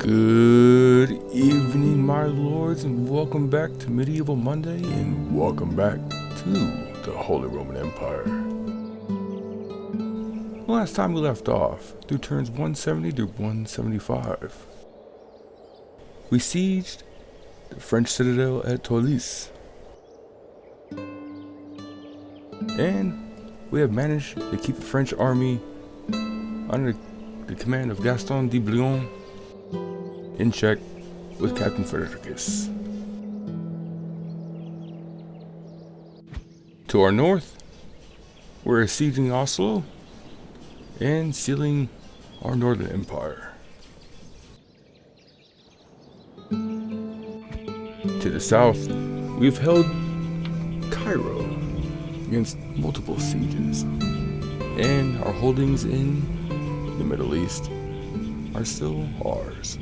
Good evening, my lords, and welcome back to Medieval Monday, and welcome back to the Holy Roman Empire. Last time we left off, through turns 170 to 175, we sieged the French citadel at Toulouse, and we have managed to keep the French army under the command of Gaston de Blion in check with Captain Frederickus. To our north, we're sieging Oslo and sealing our northern empire. To the south, we've held Cairo against multiple sieges, and our holdings in the Middle East are still ours.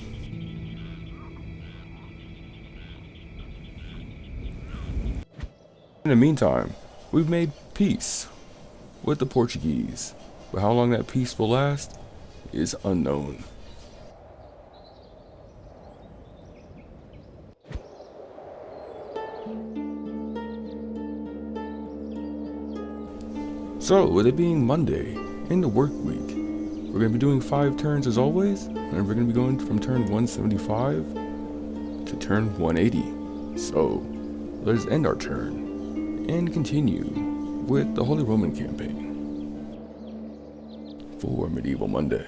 In the meantime, we've made peace with the Portuguese, but how long that peace will last is unknown. So, with it being Monday in the work week, we're going to be doing 5 turns as always, and we're going to be going from turn 175 to turn 180. So, let us end our turn and continue with the Holy Roman campaign for Medieval Monday.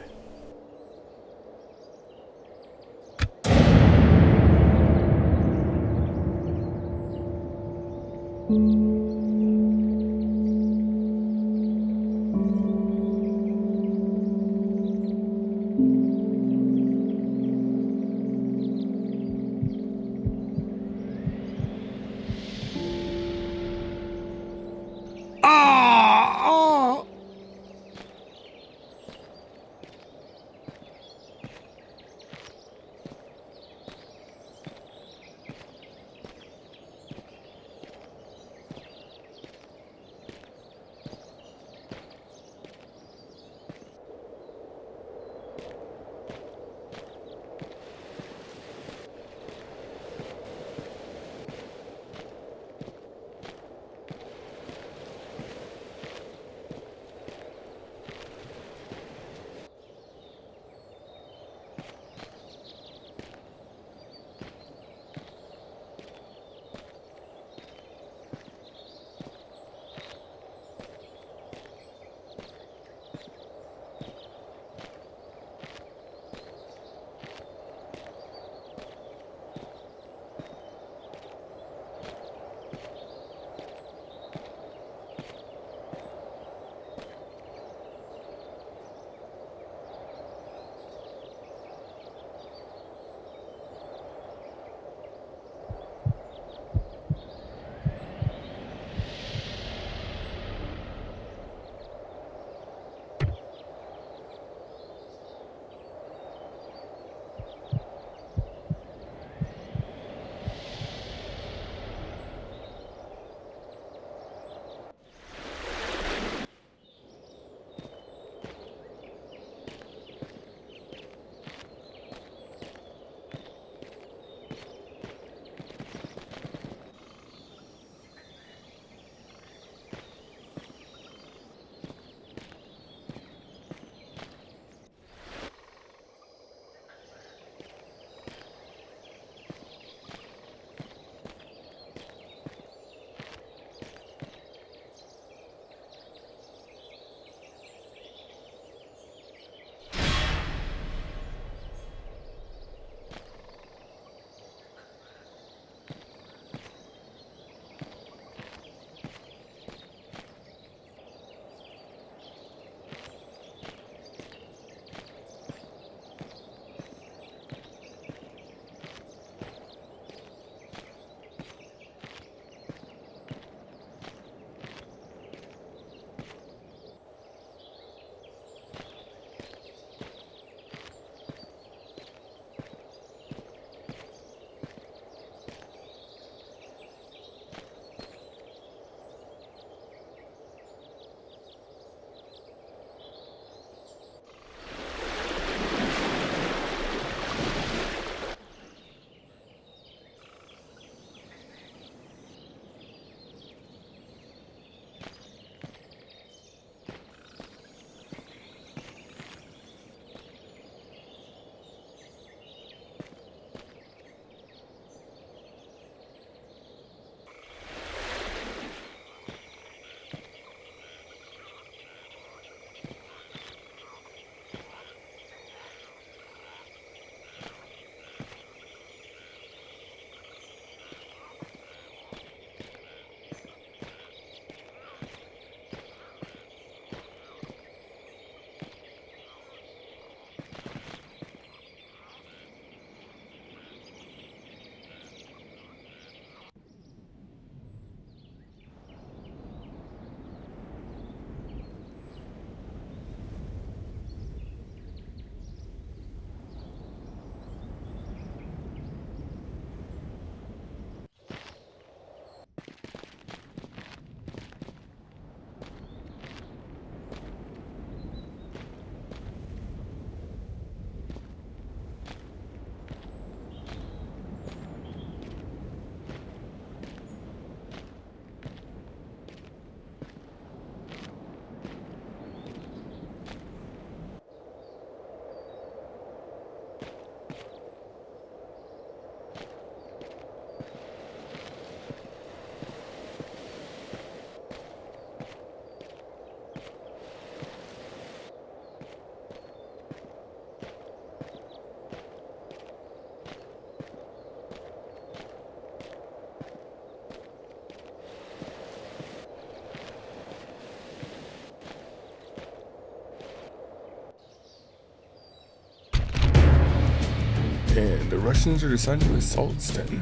And the Russians are deciding to assault Stettin.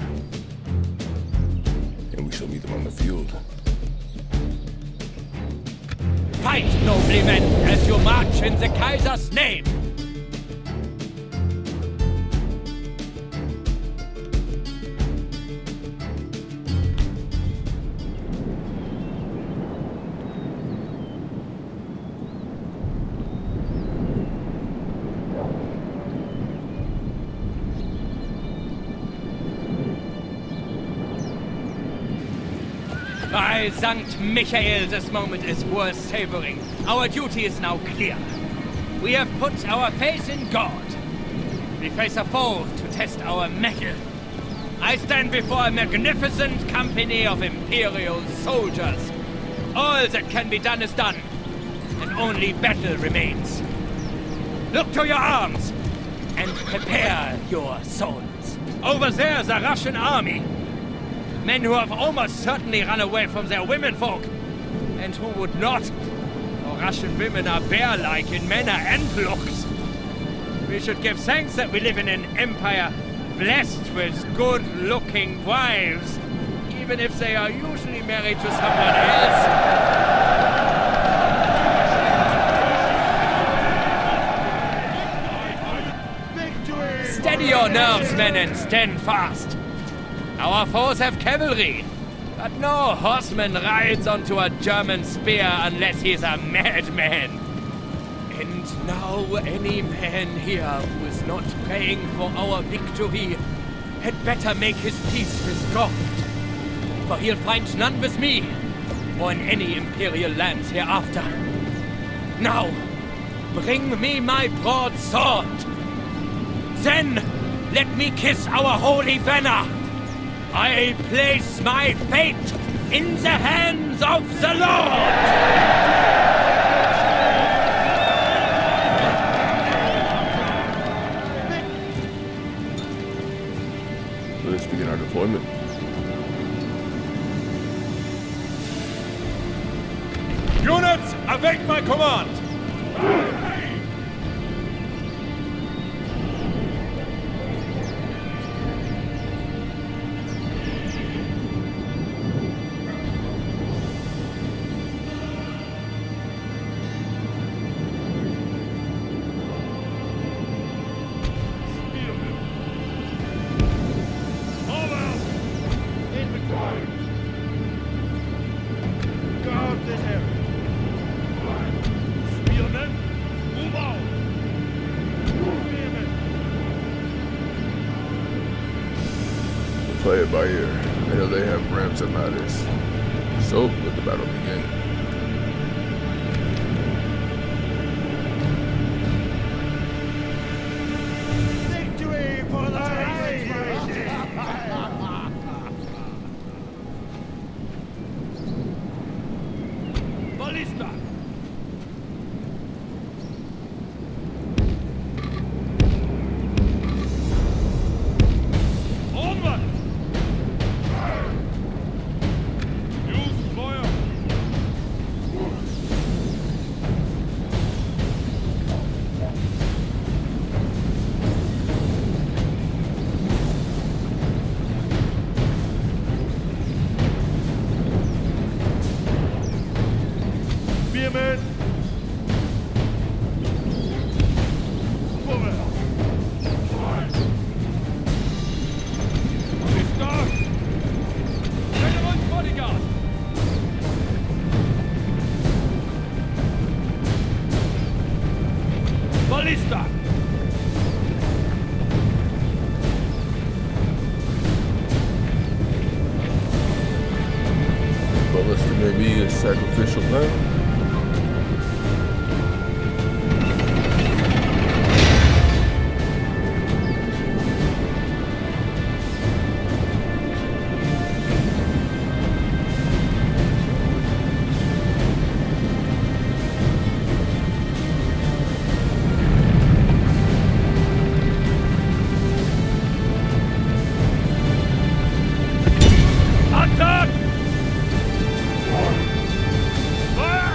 And we shall meet them on the field. Fight, noblemen, as you march in the Kaiser's name! By St. Michael, this moment is worth savoring. Our duty is now clear. We have put our faith in God. We face a foe to test our mettle. I stand before a magnificent company of imperial soldiers. All that can be done is done, and only battle remains. Look to your arms, and prepare your souls. Over there, the Russian army. Men who have almost certainly run away from their womenfolk, and who would not, for Russian women are bear-like in manner and looks. We should give thanks that we live in an empire blessed with good-looking wives, even if they are usually married to someone else. Steady your nerves, men, and stand fast. Our foes have cavalry, but no horseman rides onto a German spear unless he's a madman. And now any man here who is not praying for our victory had better make his peace with God, for he'll find none with me, or in any imperial lands hereafter. Now, bring me my broadsword. Then, let me kiss our holy banner. I place my fate in the hands of the Lord! Let's begin our deployment. Units, await my command! Play it by ear. I know they have ramps and ladders. So, let the battle begin. Victory for the Ballista! Ballista! Ballista may be a sacrificial lamb. Fire!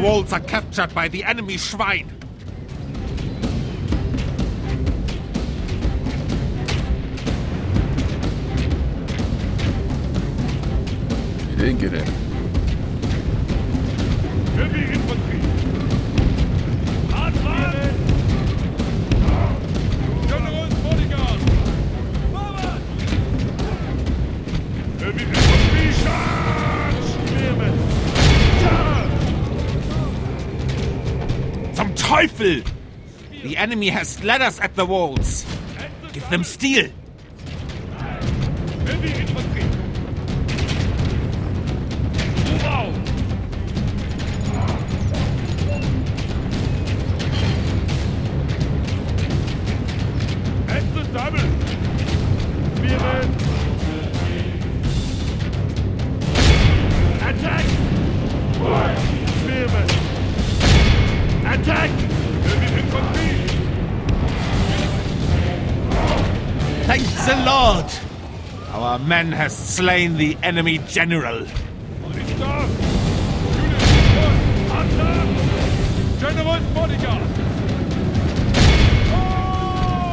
Our walls are captured by the enemy Schwein. You didn't get in. Heavy infantry. Advance! General's bodyguard. Forward! Heavy infantry. Charge! Spearmen. Charge! Zum Teufel! The enemy has ladders at the walls. Give them steel. Heavy infantry. Move out! At the double! Spearmen! Attack! Spearmen! Attack! Heavy infantry! Thank the Lord! Our man has slain the enemy general. Stop! Unit report! Attack! General's bodyguard!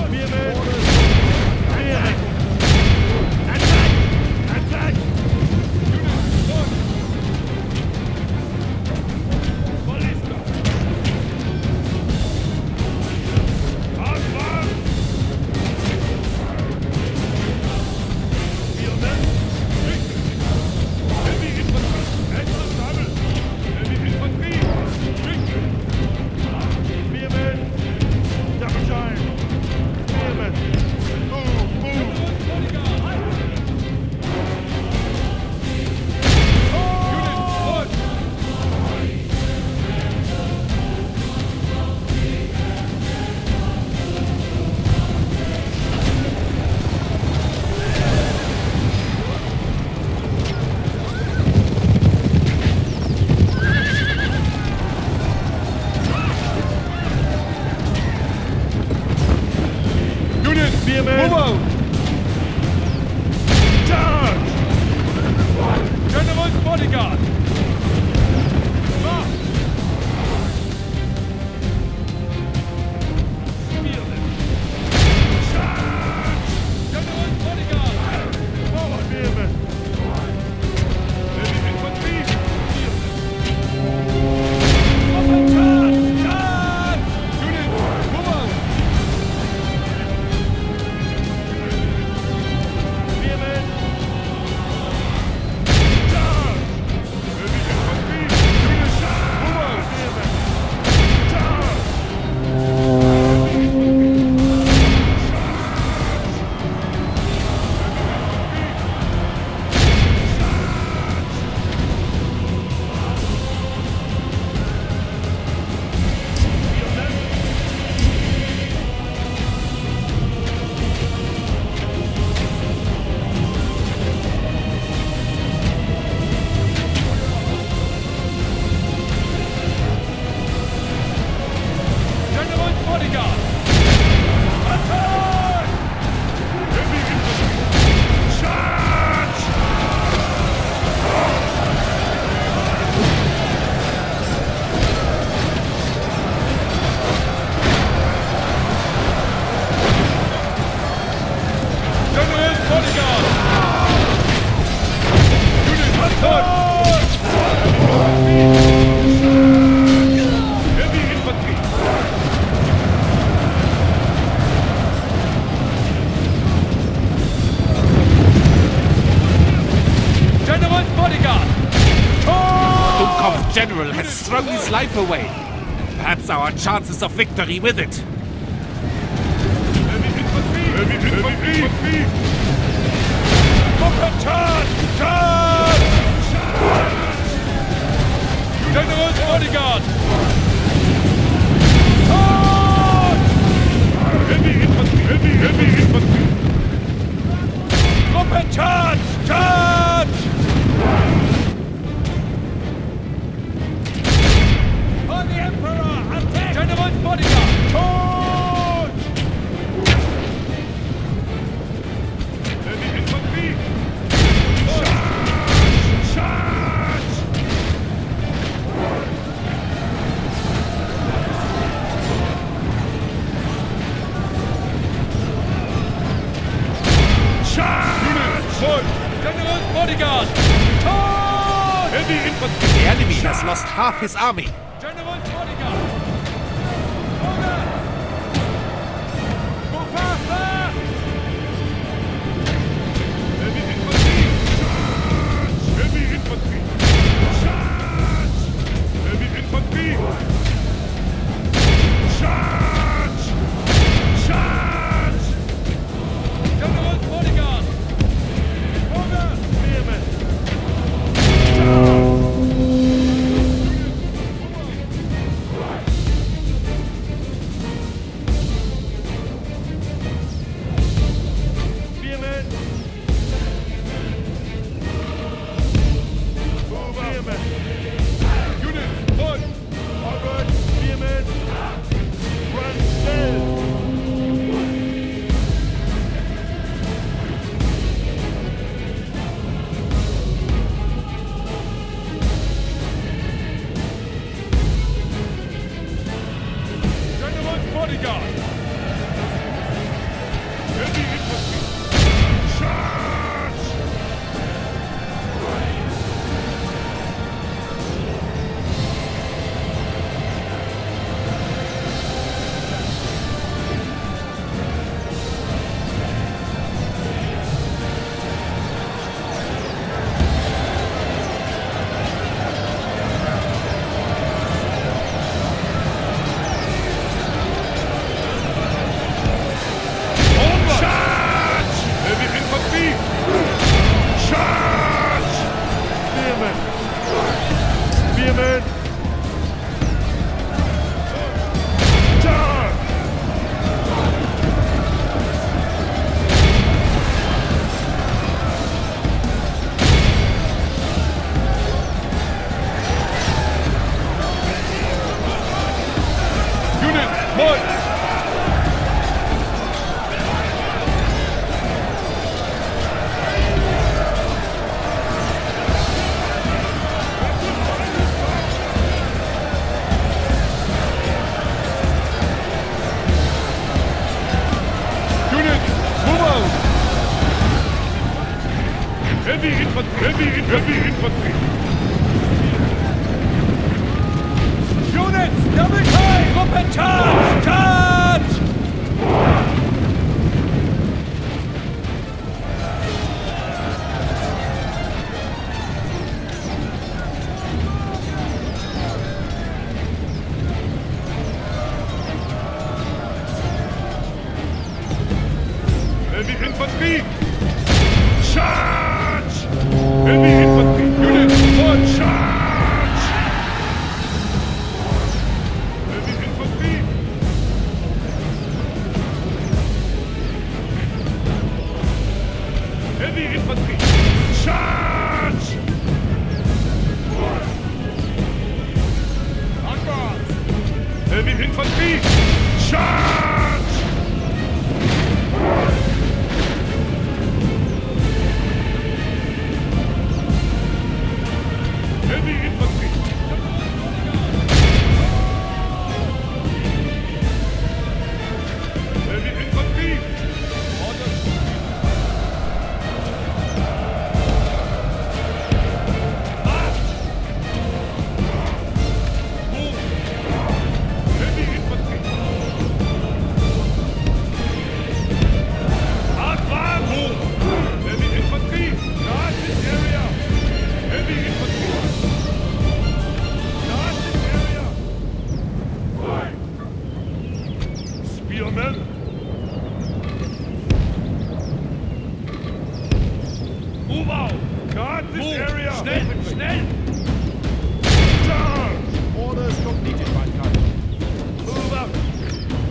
Spearmen! Spearmen! Attack! Attack! Unit report! Ballista! Advance! Spearmen! Heavy infantry! At the double! Heavy infantry! Spearmen! Double time! Spearmen! Move! Move! Unit forward! Unit Spearmen! Move out! Charge! General's bodyguard! March! Spearmen! Charge! General's bodyguard! Forward, Spearmen! Heavy infantry! Spearmen! Charge! Charge! Unit, move out! Spearmen! Charge! Heavy infantry! Unit, move out! Spearmen! Charge! General's bodyguard! Attack! Heavy infantry! Charge! General's bodyguard! Unit attack! Heavy infantry! General's bodyguard! Dukov's general has thrown his life away. Perhaps our chances of victory with it. Heavy infantry! Heavy infantry! Combat charge! Charge! General's bodyguard! Charge! Heavy infantry! Heavy infantry! Combat charge! Charge! For the Emperor! Attack! General's bodyguard! Charge! Heavy infantry! Charge! Charge! General's bodyguard! Charge! Heavy infantry! The enemy has lost half his army. General's bodyguard! Order! Go fast, fast! Heavy infantry! Charge! Heavy infantry! Charge! Heavy infantry! Charge! Charge! General's bodyguard! Order! Spearmen! Spearmen! Spearmen! Units, run! Forward! Spearmen! Run still! General's bodyguard! Heavy infantry! Charge! Charge! Heavy infantry! Charge! Spearmen! Spearmen! Charge! Units, march! Units, move out! Heavy infantry! Heavy infantry! Units, double time! Gruppe, charge! Charge! Heavy infantry! Charge! Heavy infantry! Units, on charge! Heavy infantry! Heavy infantry! Charge! Onwards! Heavy infantry! Charge! Heavy infantry! Heavy infantry! Orders! March! Move! Heavy infantry! Advance! Move! Heavy infantry! Guard this area! Heavy infantry! Guard this area! Spearmen! Move out! Guard this area! Schnell! Schnell! Charge! Orders completed, my friend. Move out!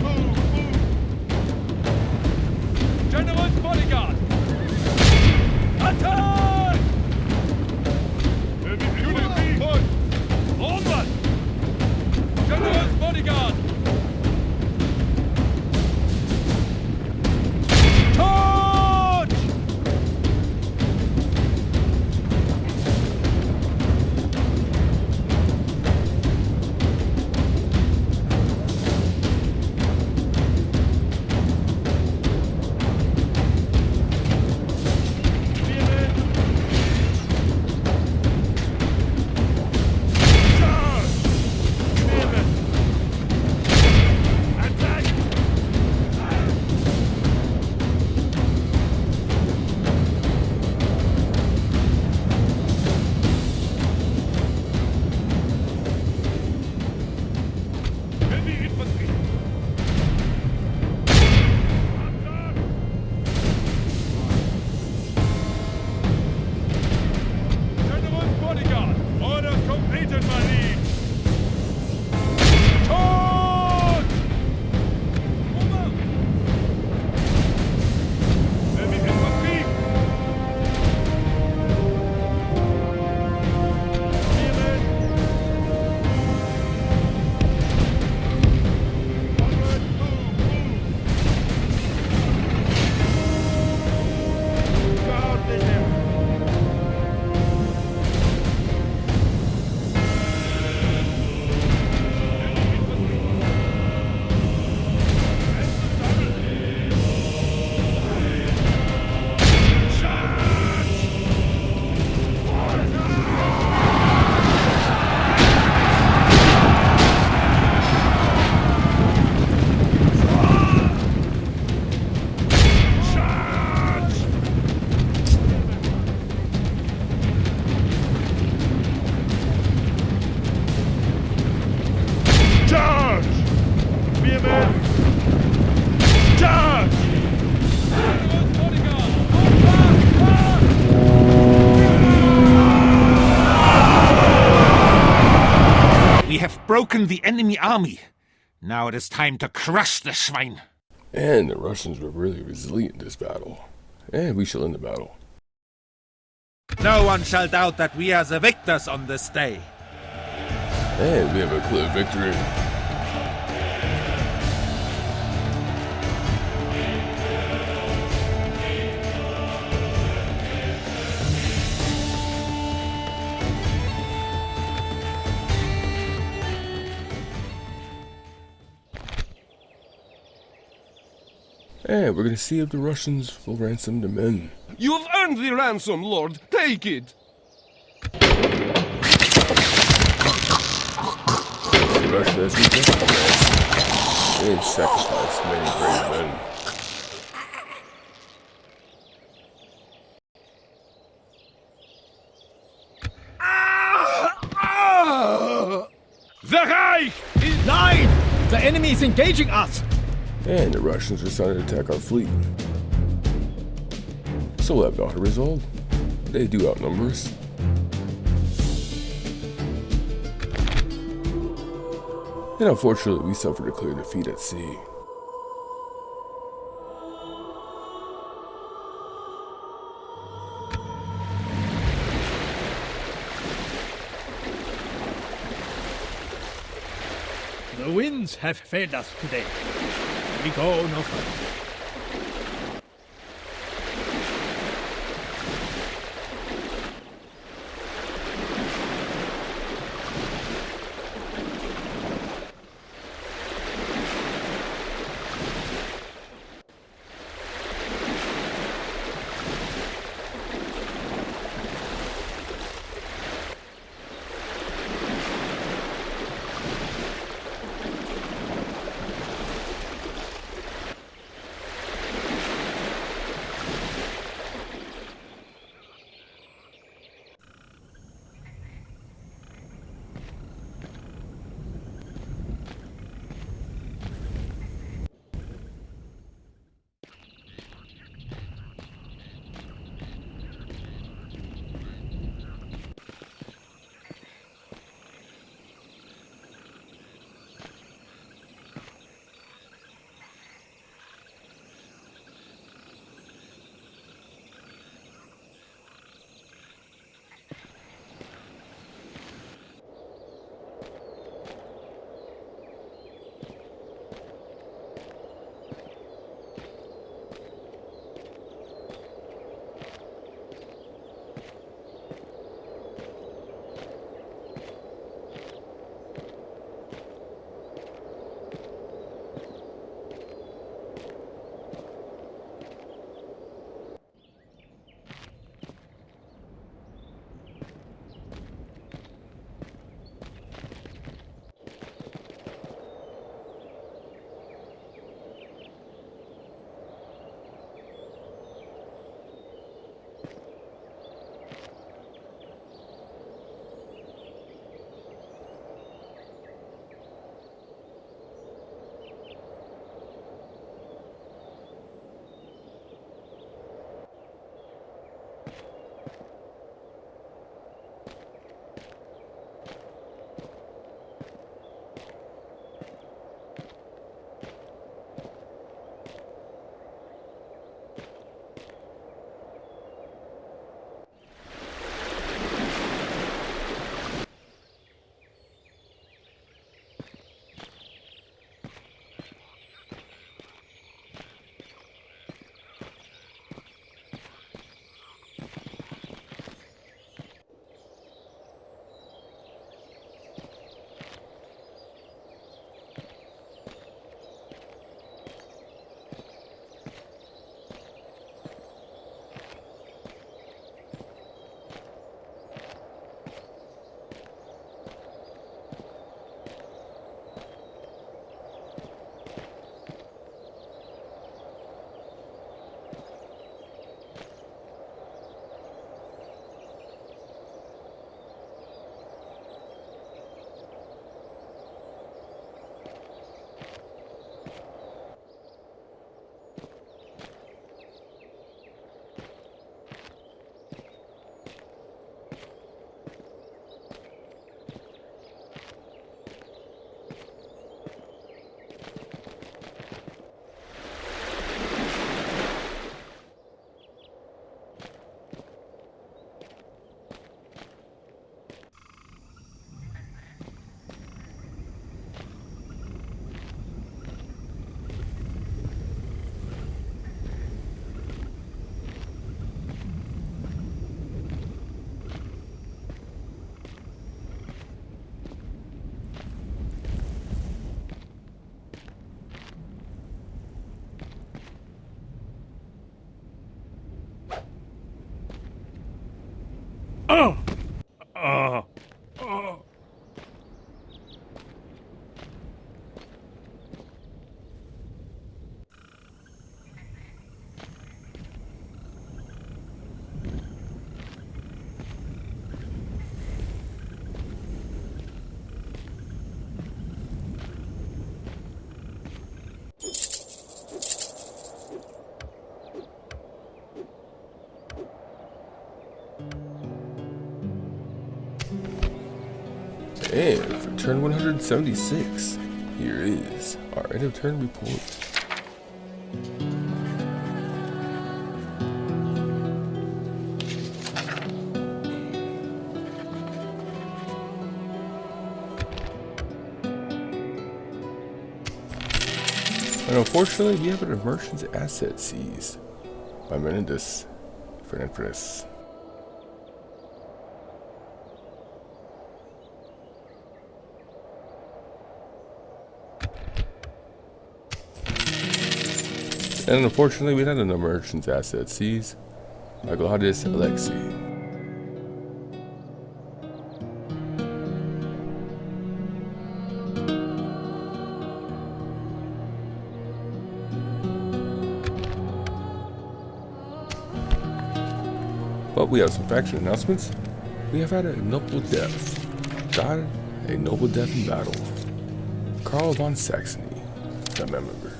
Move! General's bodyguard! Attack! Heavy infantry! Onward! General's bodyguard! Charge! broken the enemy army. Now it is time to crush the Schwein. And the Russians were really resilient in this battle. And we shall end the battle. No one shall doubt that we are the victors on this day. And we have a clear victory. And we're gonna see if the Russians will ransom the men. You have earned the ransom, Lord. Take it. Russia has rejected the ransom and sacrificed many brave men. The Reich is... Nein! The enemy is engaging us! And the Russians are starting to attack our fleet. So we'll have to auto-resolve. They do outnumber us. And unfortunately, we suffered a clear defeat at sea. The winds have failed us today. We go no further. Oh! Oh! Oh! And for turn 176, here is our end of turn report. And unfortunately, we have an merchant's asset seized by Menendez for an empress. And unfortunately, we had another merchant's asset seized by Gladys Alexei. But we have some faction announcements. We have had a noble death. Died a noble death in battle. Karl von Saxony, family member,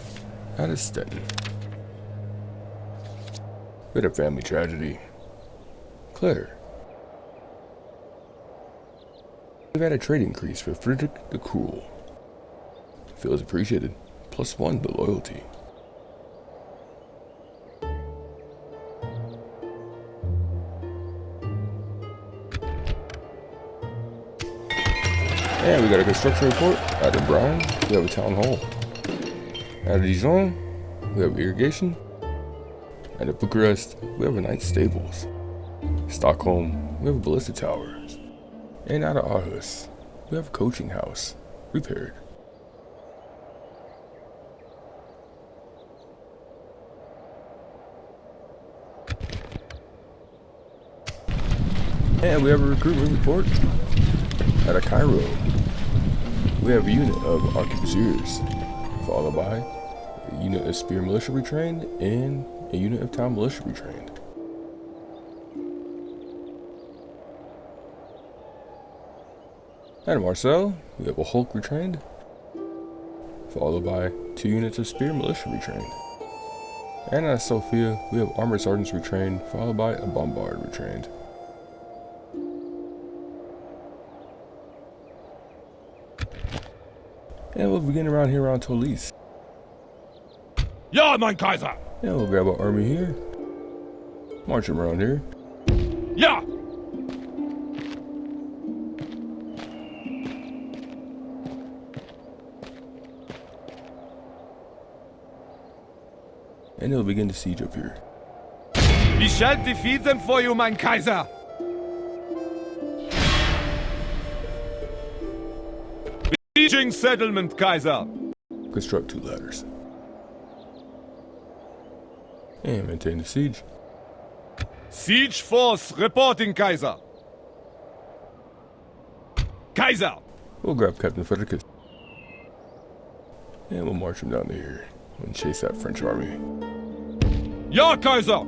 had a Stettin. We had a family tragedy. Claire. We've had a trade increase for Friedrich the Cruel. Feels appreciated. +1 to loyalty. And we got a construction report out of Brian. We have a town hall. Out of Dijon, we have irrigation. Out of Bucharest, we have a night stables. Stockholm, we have a ballista tower. And out of Aarhus, we have a coaching house repaired. And we have a recruitment report out of Cairo. We have a unit of arquebusiers, followed by a unit of spear militia retrained and a unit of town militia retrained. Out of Marseille, we have a Hulk retrained, followed by 2 units of spear militia retrained. And out of Sofia, we have armored sergeants retrained, followed by a bombard retrained. And we'll begin around here around Toulouse. Ja, mein Kaiser! And we'll grab our army here. March them around here. Ja! And they'll begin to siege up here. We shall defeat them for you, mein Kaiser! Sieging settlement, Kaiser! Construct 2 ladders. And maintain the siege. Siege force reporting, Kaiser! Kaiser! We'll grab Captain Frederick. And we'll march him down to here and chase that French army. Ja, Kaiser!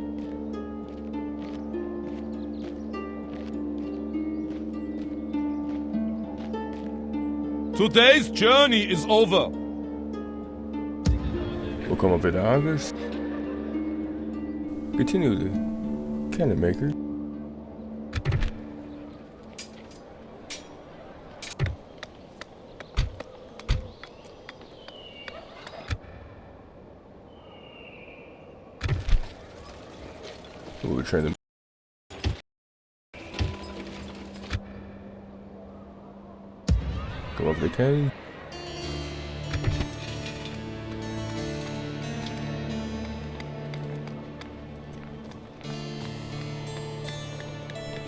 Today's journey is over. We'll come up into August. Continue the cannon maker. We'll train them. Come up the cannon.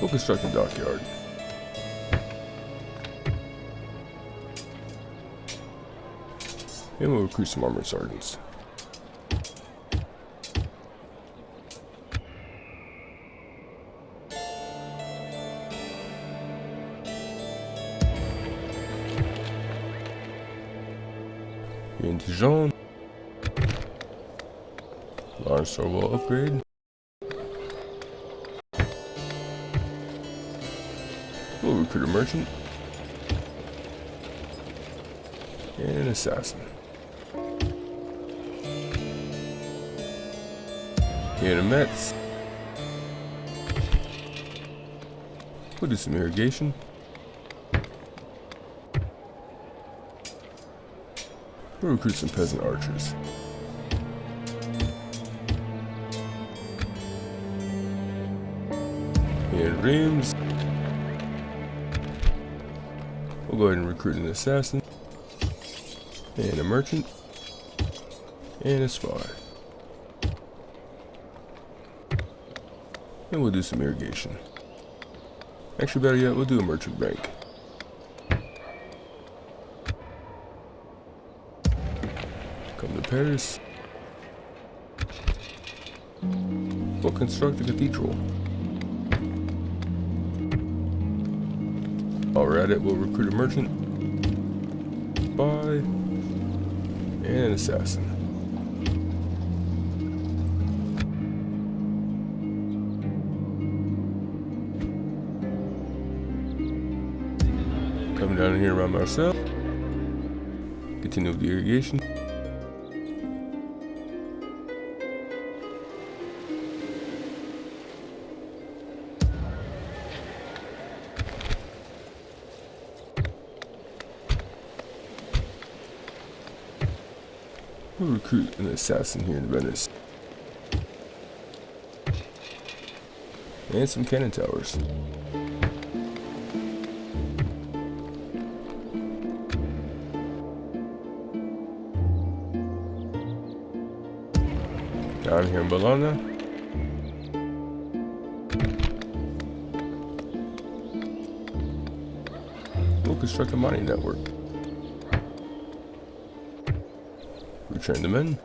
We'll construct a dockyard. And we'll recruit some armored sergeants. Here in Dijon. Large store wall upgrade. We'll recruit a merchant. And an assassin. Here in a Metz. We'll do some irrigation. We'll recruit some peasant archers. Here in Reims. We'll go ahead and recruit an assassin. And a merchant. And a spy. And we'll do some irrigation. Actually, better yet, we'll do a merchant bank. Come to Paris. We'll construct a cathedral. While we're at it, we'll recruit a merchant, spy, and an assassin. Coming down here around Marseille. Continue with the irrigation. We'll recruit an assassin here in Venice. And some cannon towers. Down here in Bologna. We'll construct a mining network. Retrain the men.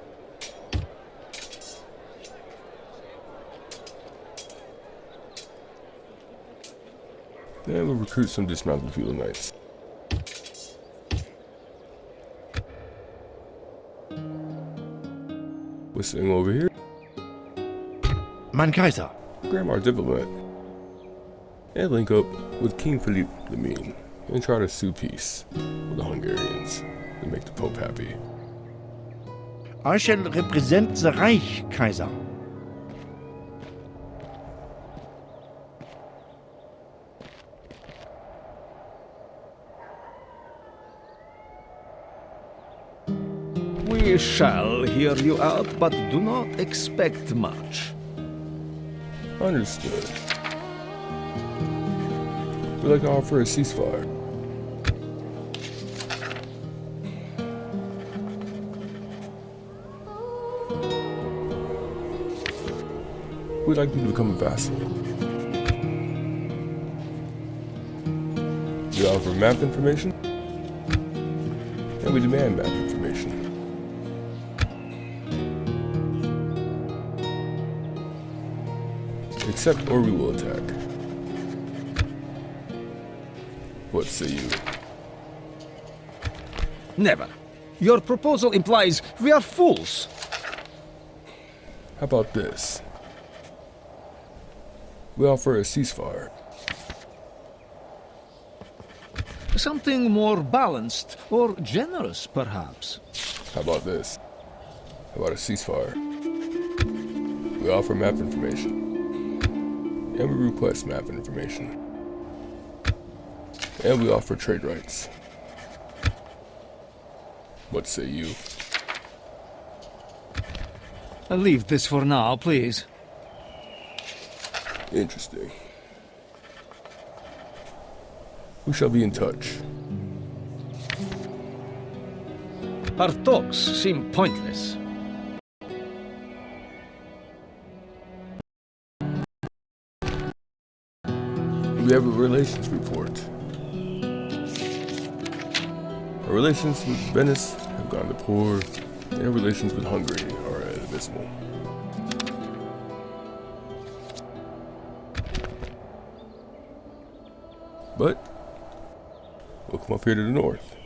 And we'll recruit some dismounted field knights. Whistling over here. Mein Kaiser. Grab our diplomat. And link up with King Philippe the Mean. And try to sue peace with the Hungarians and make the Pope happy. I shall represent the Reich, Kaiser. We shall hear you out, but do not expect much. Understood. We'd like to offer a ceasefire. We'd like you to become a vassal. We offer map information, and we demand map information. Accept or we will attack. What say you? Never. Your proposal implies we are fools. How about this? We offer a ceasefire. Something more balanced or generous, perhaps. How about this? How about a ceasefire? We offer map information. And we request map information. And we offer trade rights. What say you? I'll leave this for now, please. Interesting. We shall be in touch. Our talks seem pointless. We have a relations report. Our relations with Venice have gone to poor, and our relations with Hungary are abysmal. But we'll come up here to the north.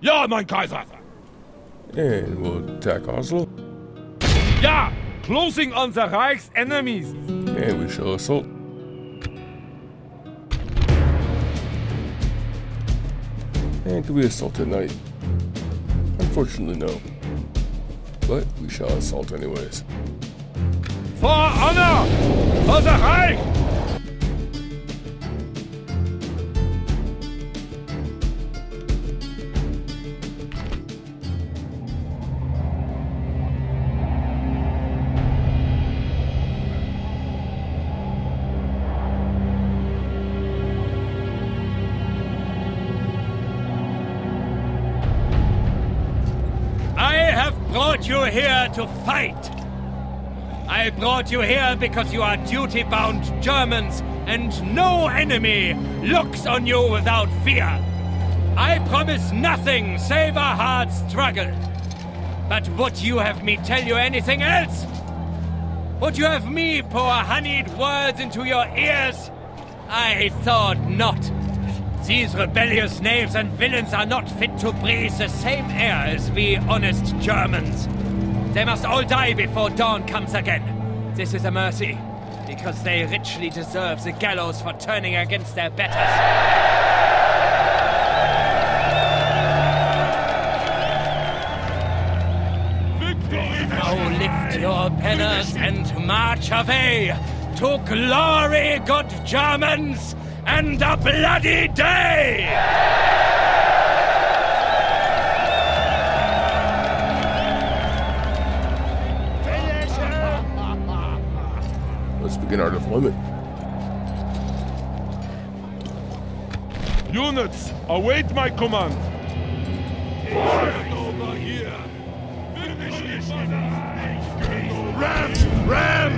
Ja, mein Kaiser! And we'll attack Oslo. Ja! Closing on the Reich's enemies! And we shall assault. And do we assault at night? Unfortunately, no. But we shall assault anyways. For honor! For the Reich! I have brought you here to fight. I brought you here because you are duty-bound Germans, and no enemy looks on you without fear. I promise nothing save a hard struggle. But would you have me tell you anything else? Would you have me pour honeyed words into your ears? I thought not. These rebellious knaves and villains are not fit to breathe the same air as we honest Germans. They must all die before dawn comes again. This is a mercy, because they richly deserve the gallows for turning against their betters. Now lift your banners and march away to glory, good Germans, and a bloody day! Let's begin our deployment. Units, await my command! Over here! Ram! Ram!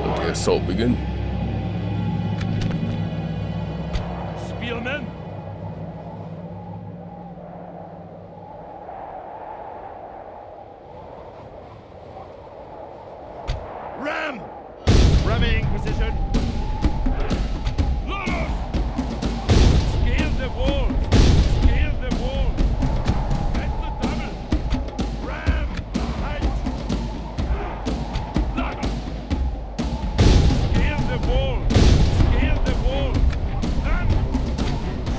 Let the assault begin. Spearmen! Ram! Ramming position! Load! Scale the walls! Scale the walls! At the double! Ram! Height! Load! Scale the walls! Scale the walls! Run!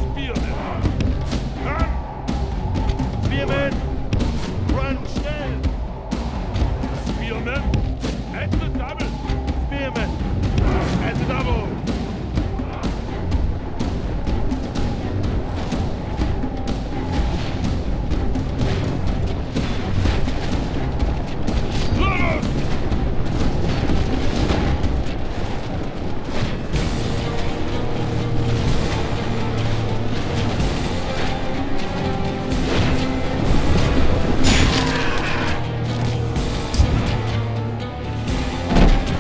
Spearmen! Run! Spearmen! Run schnell! Spearmen! At the double! Spearmen! At the double! Load!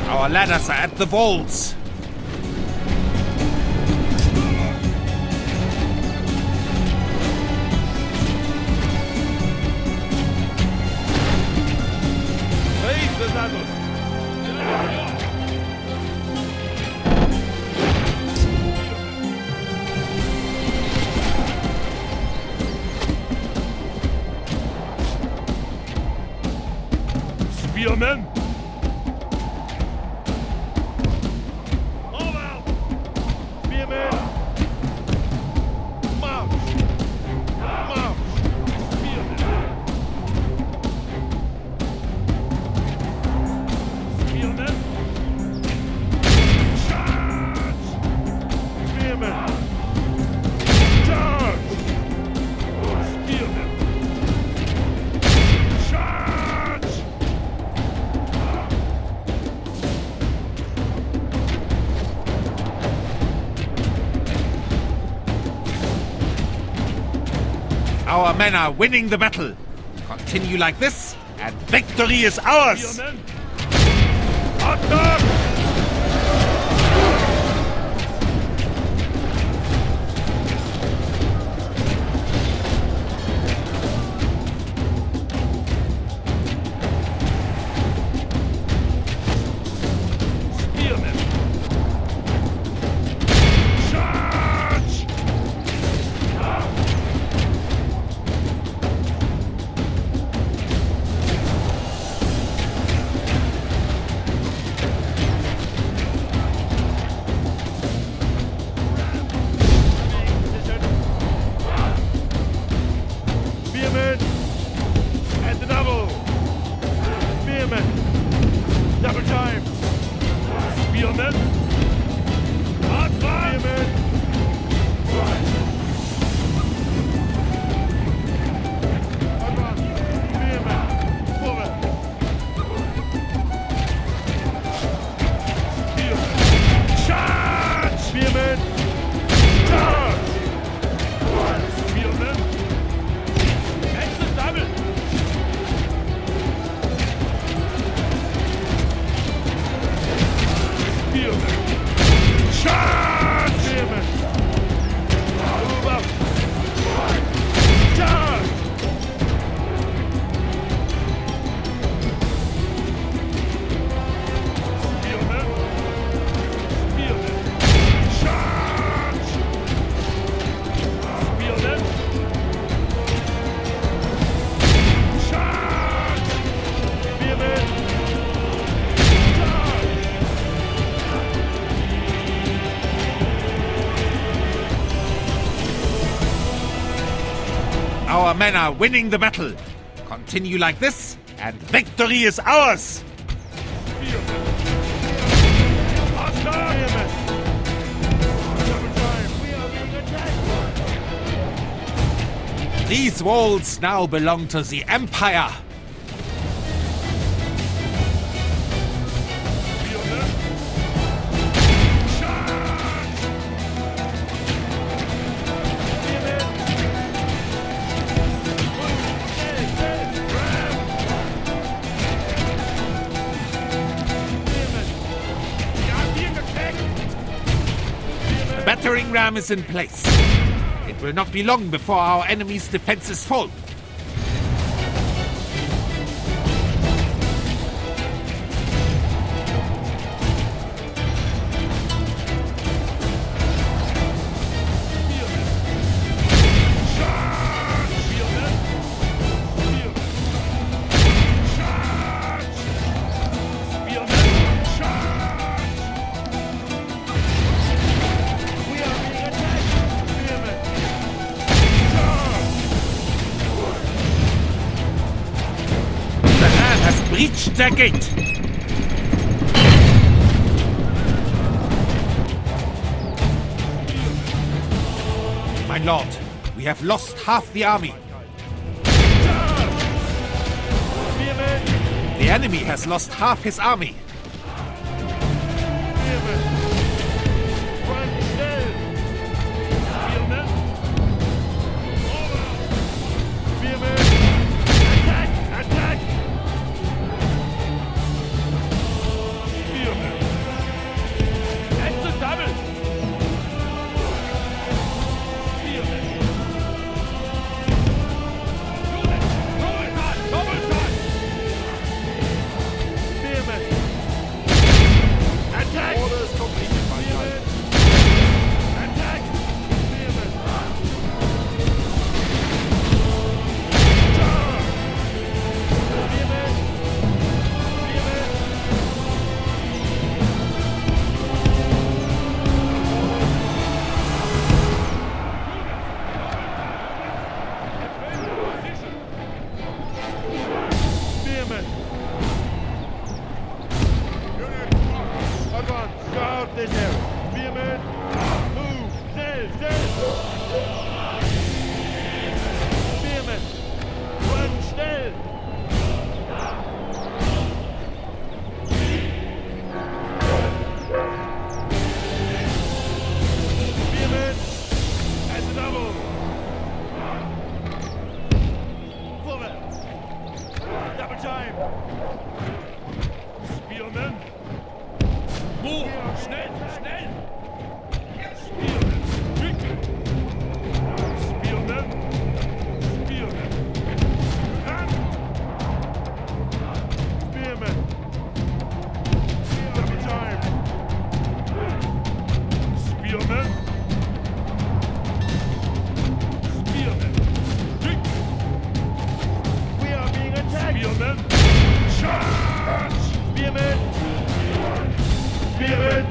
Our ladders are at the walls. Raise the ladders! Spearmen! Forward! Our men are winning the battle. Continue like this, and victory is ours! Spearmen! Attack! Spearmen! Charge! Spearmen! At the double! Spearmen! Double time! Spearmen! Spearmen! Spearmen! Forward! Spearmen! Charge! Spearmen! Charge! Spearmen! Excellent double! Spearmen! Charge! Spearmen! Move up! Charge! Spearmen! Spearmen! Charge! Spearmen! Charge! Spearmen! Charge! Our men are winning the battle. Continue like this, and victory is ours! Spearmen! Attack! Spearmen! Double time! We are being attacked! These walls now belong to the Empire. Spearmen! Charge! Spearmen! Ram! Spearmen! We are being attacked! The battering ram is in place. It will not be long before our enemy's defenses fall. The man has breached their gate. My lord, we have lost half the army. The enemy has lost half his army. Orders time! Spearmen! Move! Schnell! Schnell! Spearmen! Quick! Spearmen! Spearmen! Run! Spearmen! Double time! Spearmen! Spearmen! Quick! We are being attacked! Spearmen! Charge! Spearmen! Spearmen!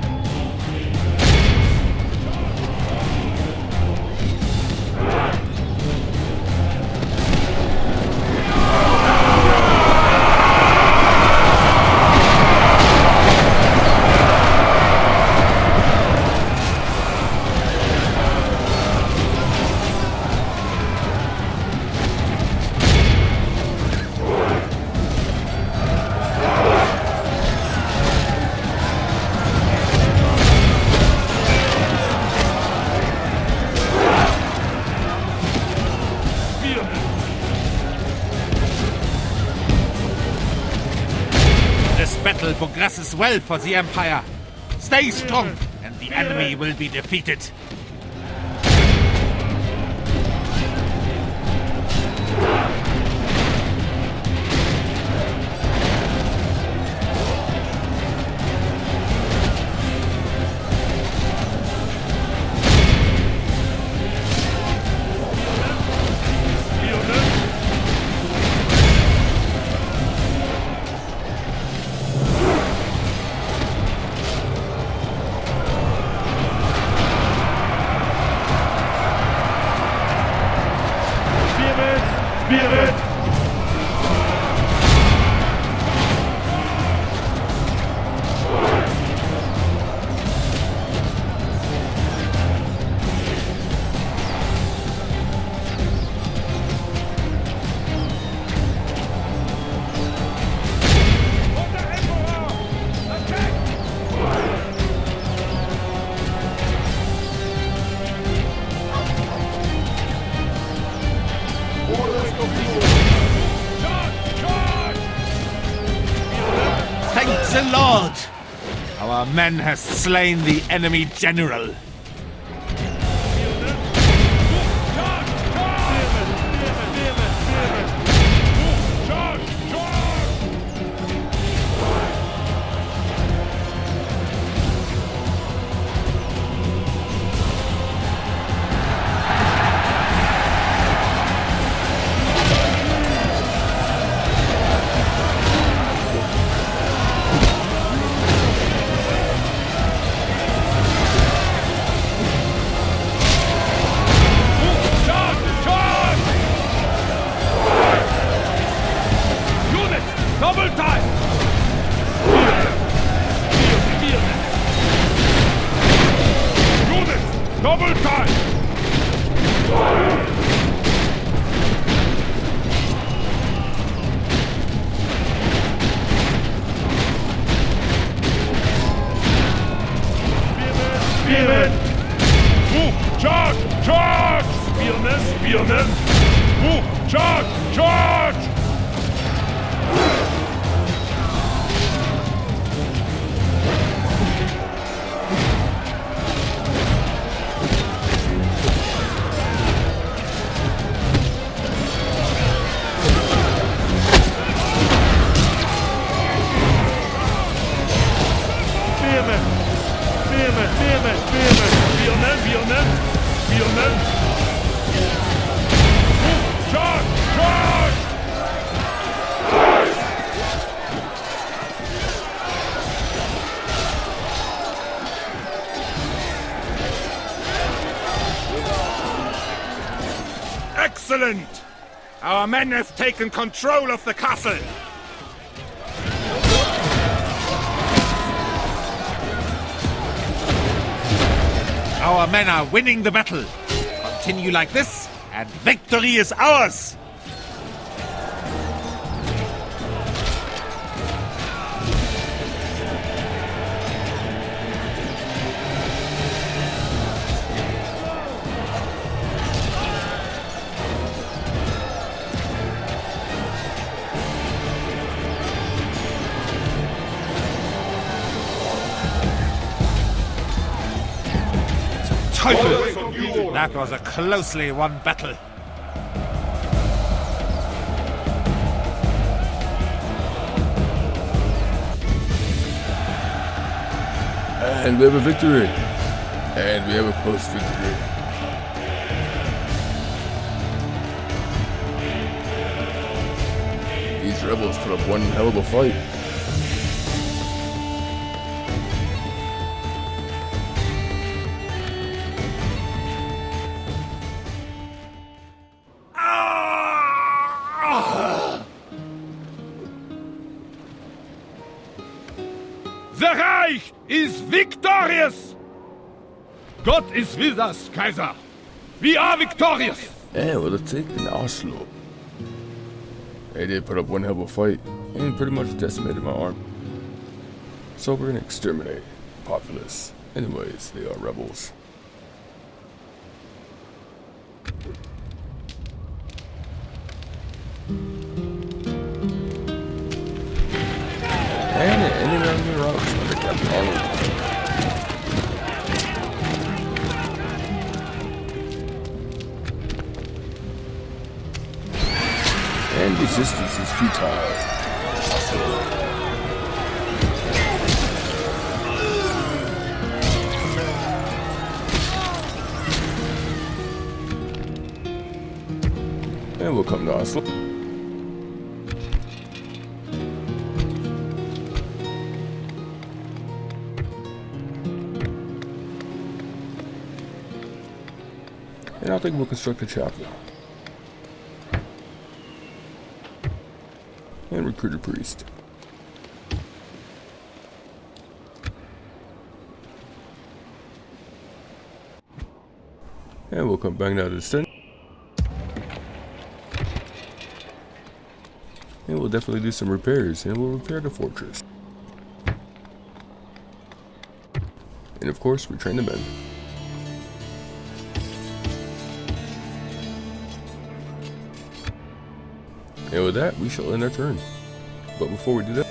This battle progresses well for the Empire. Stay strong, and the enemy will be defeated. Spearmen! Thank the Lord! Our men have slain the enemy general. Double time! Units, double time! Spearmen! Move! Charge! Charge! Spearmen! Spearmen! Move! Charge! Charge! Charge! Charge! Excellent! Our men have taken control of the castle. Our men are winning the battle. Continue like this, and victory is ours! Teufel! That was a closely won battle. And we have a victory. And we have a close victory. These rebels put up one hell of a fight. The Reich is victorious! God is with us, Kaiser! We are victorious! And we'll take in Oslo. They did put up one hell of a fight and pretty much decimated my army. So we're gonna exterminate the populace. Anyways, they are rebels. And it ended on the routes under Captain Arnold. And resistance is futile. And we'll come to Oslo. And I think we'll construct a chapel. And recruit a priest. And we'll come back down to the center. And we'll definitely do some repairs, and we'll repair the fortress. And of course, we train the men. And with that, we shall end our turn. But before we do that,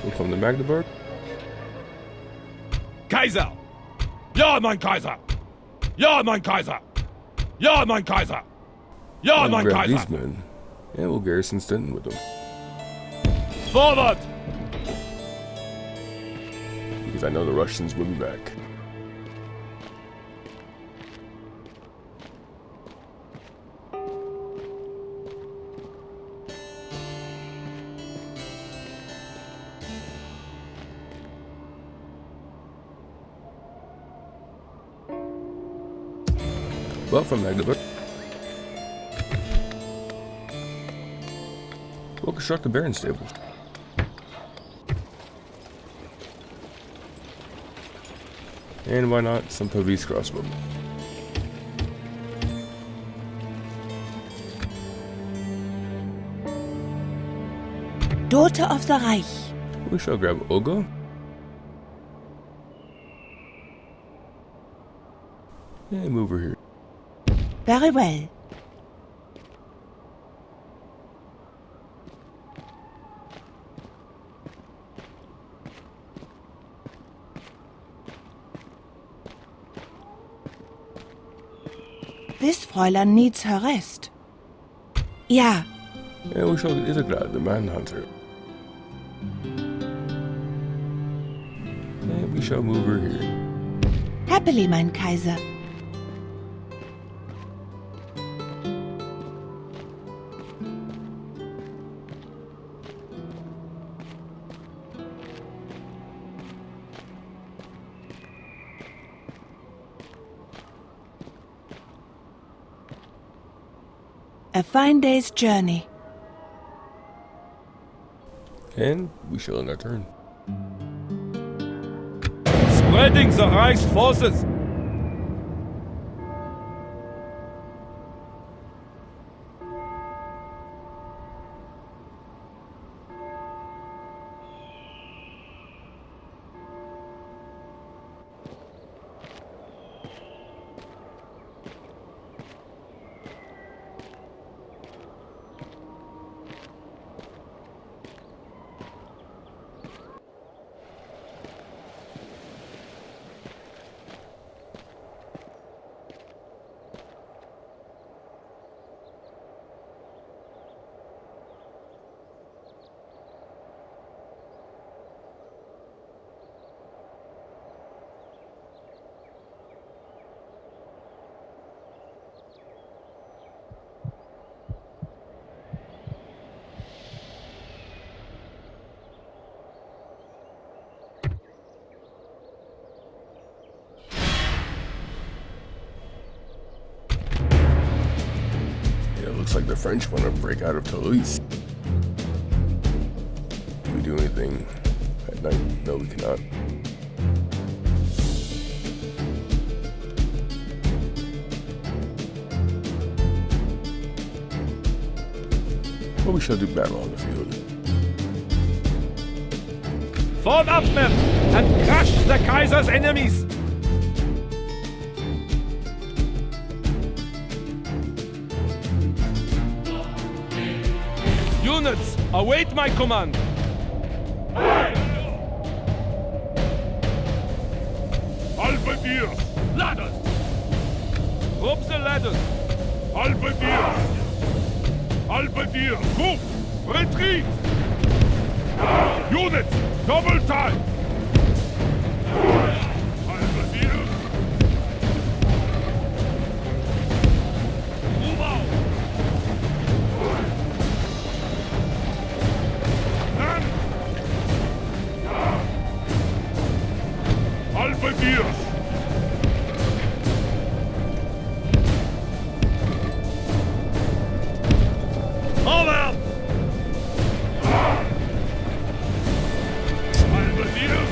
we'll come to Magdeburg. Kaiser! Ja, mein Kaiser! Ja, mein Kaiser! Ja, mein Kaiser! Ja, And mein grab Kaiser! these men, and we'll garrison Stettin with them. Forward! Because I know the Russians will be back. Well, from Magdeburg, we'll construct the Baron stables. And why not some Pavis crossbow? Daughter of the Reich. We shall grab Ogo. And move her here. Very well. This Fräulein needs her rest. Ja. And we shall get Isaglad, the manhunter. And we shall move her here. Happily, mein Kaiser. A fine day's journey. And we shall end our turn. Spreading the Reich's forces! the French want to break out of Toulouse. Can we do anything at night? No, we cannot. But we shall do battle on the field. Form up, men, and crush the Kaiser's enemies! Units, await my command! Halberdiers! Ladders! Drop the ladders! Halberdiers! Halberdiers! Move! Retreat! Units, double time! Halberdiers! Move out! Men! Halberdiers! Over! Halberdiers!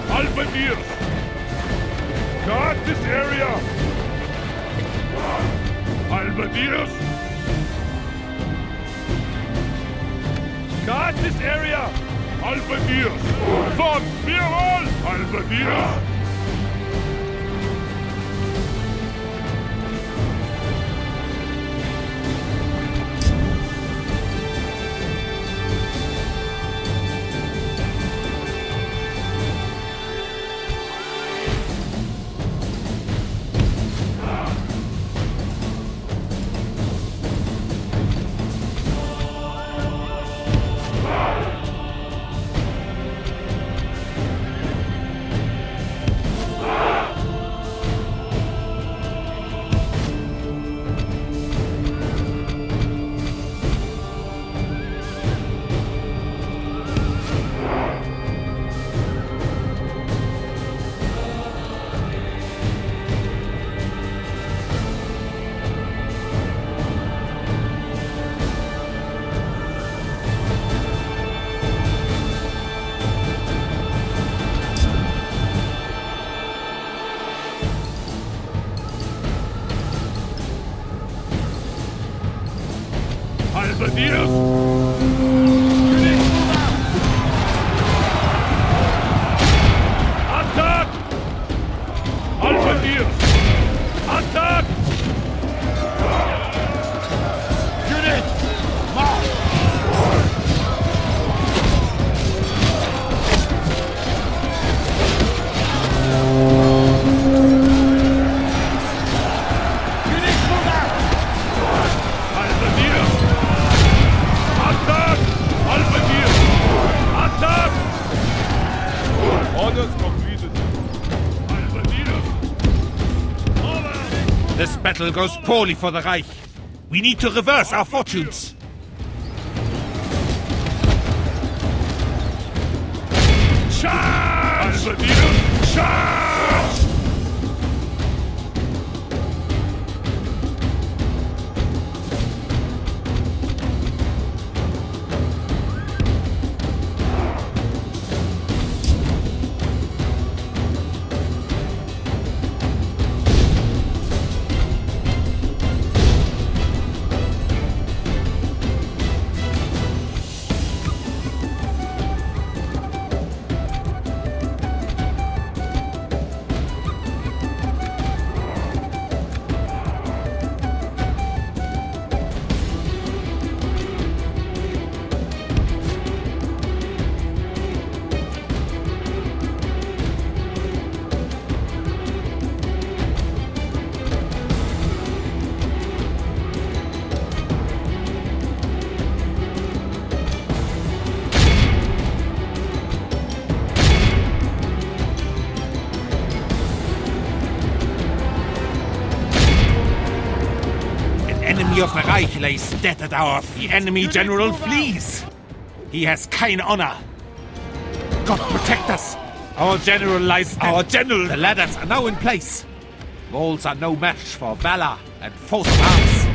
Halberdiers! Guard this area! Halberdiers! Guard this area! Halberdiers! Form spear wall! Halberdiers! Halberdiers! Attack! Halberdiers! Attack! Unit! March! Unit, move out! Halberdiers! Attack! Halberdiers! Attack! Orders completed. Halberdiers! Over! This battle goes poorly for the Reich. We need to reverse our fortunes. Charge! Halberdiers! Charge! Enemy of the Reich lays dead at our feet. The enemy general flees. He has keine honor. God protect us. Our general lies dead. Our general. The ladders are now in place. Walls are no match for valor and force of arms.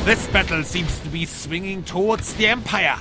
This battle seems to be swinging towards the Empire.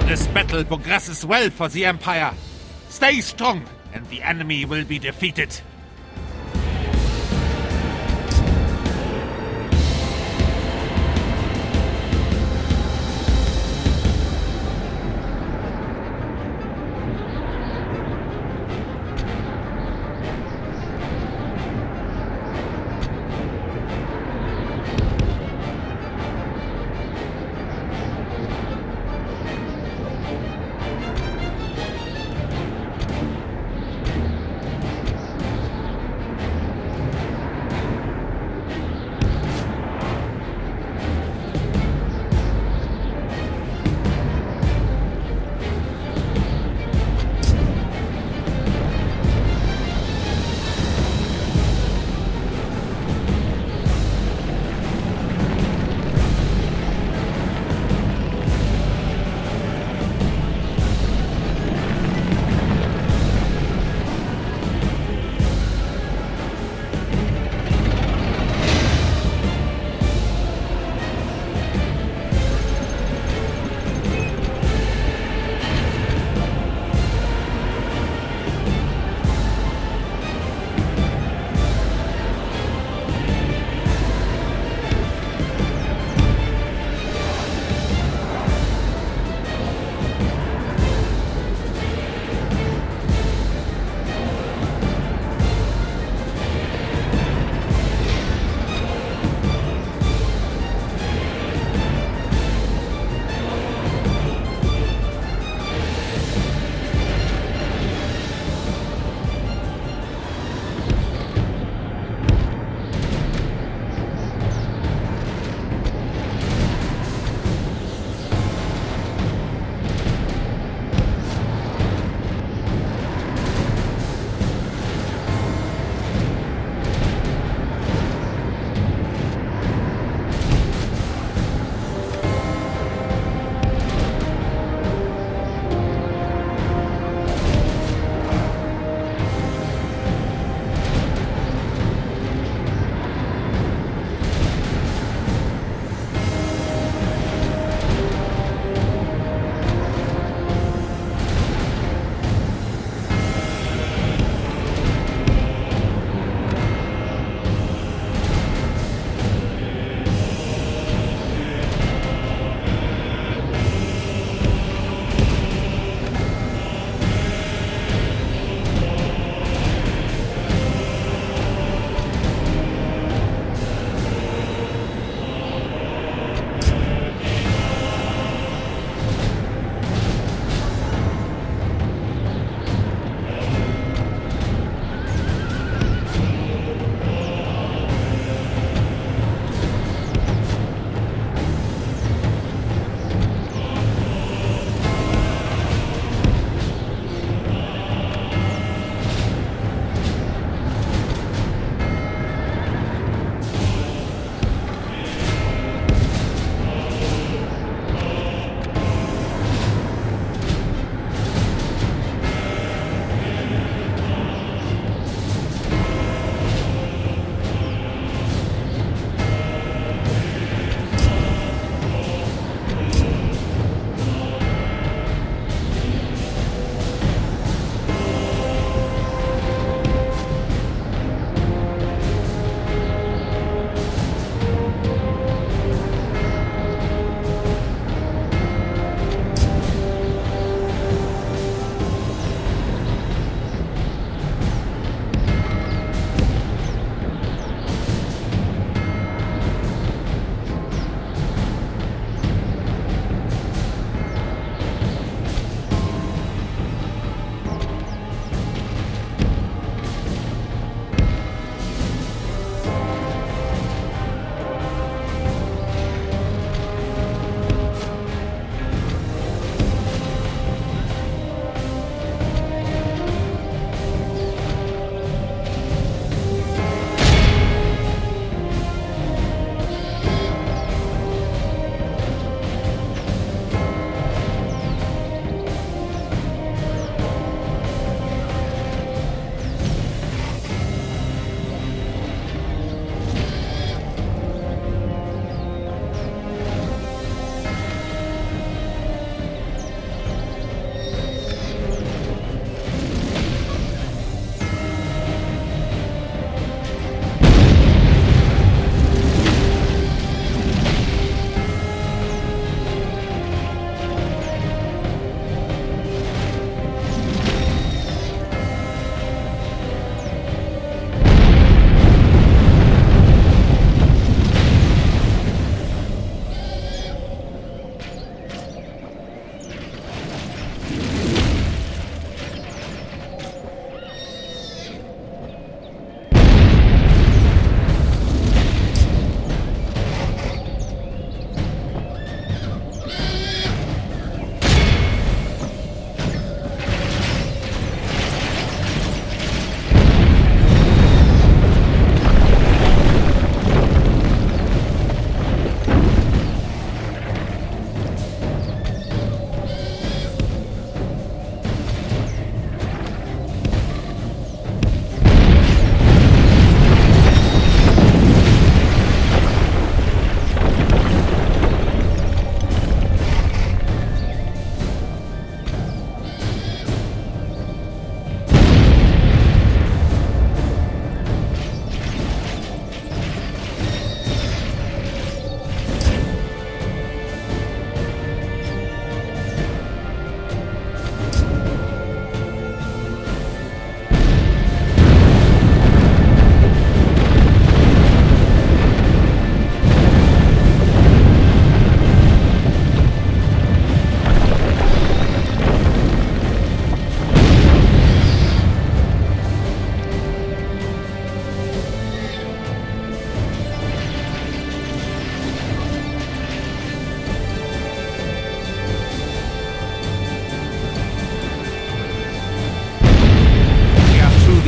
This battle progresses well for the Empire. Stay strong, and the enemy will be defeated.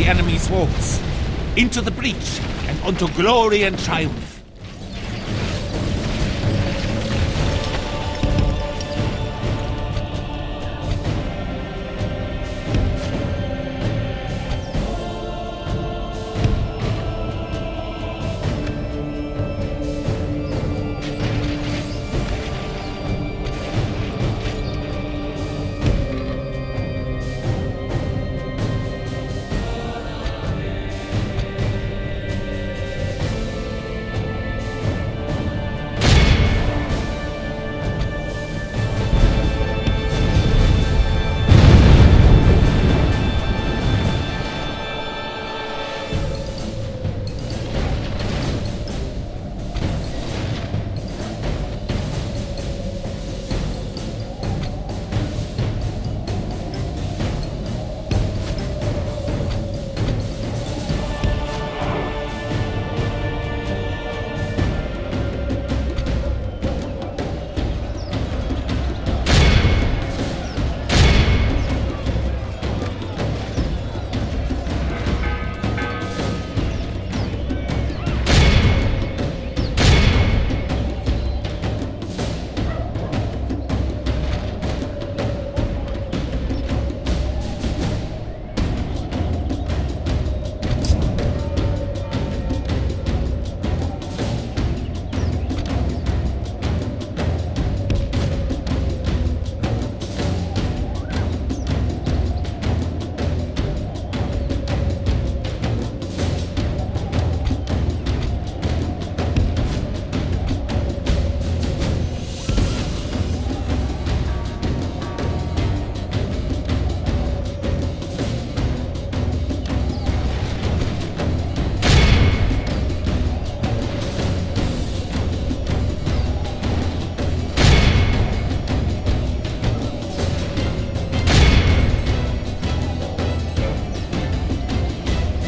the enemy's walls. Into the breach, and unto glory and triumph.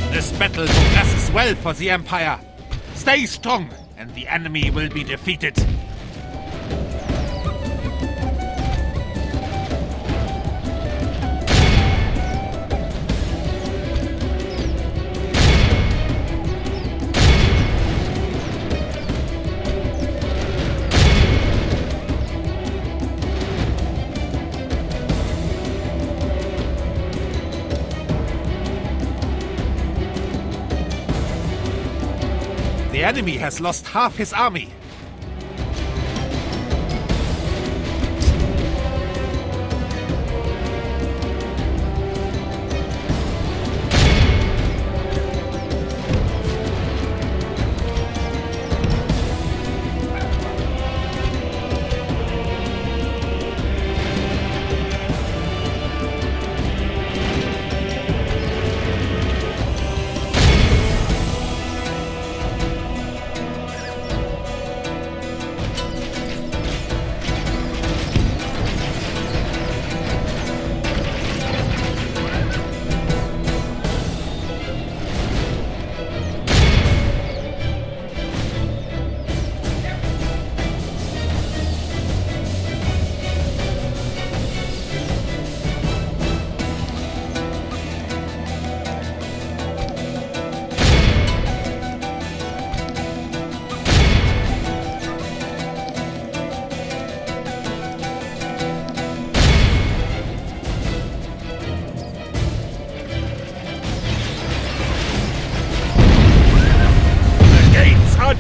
This battle progresses well for the Empire. Stay strong, and the enemy will be defeated. The enemy has lost half his army.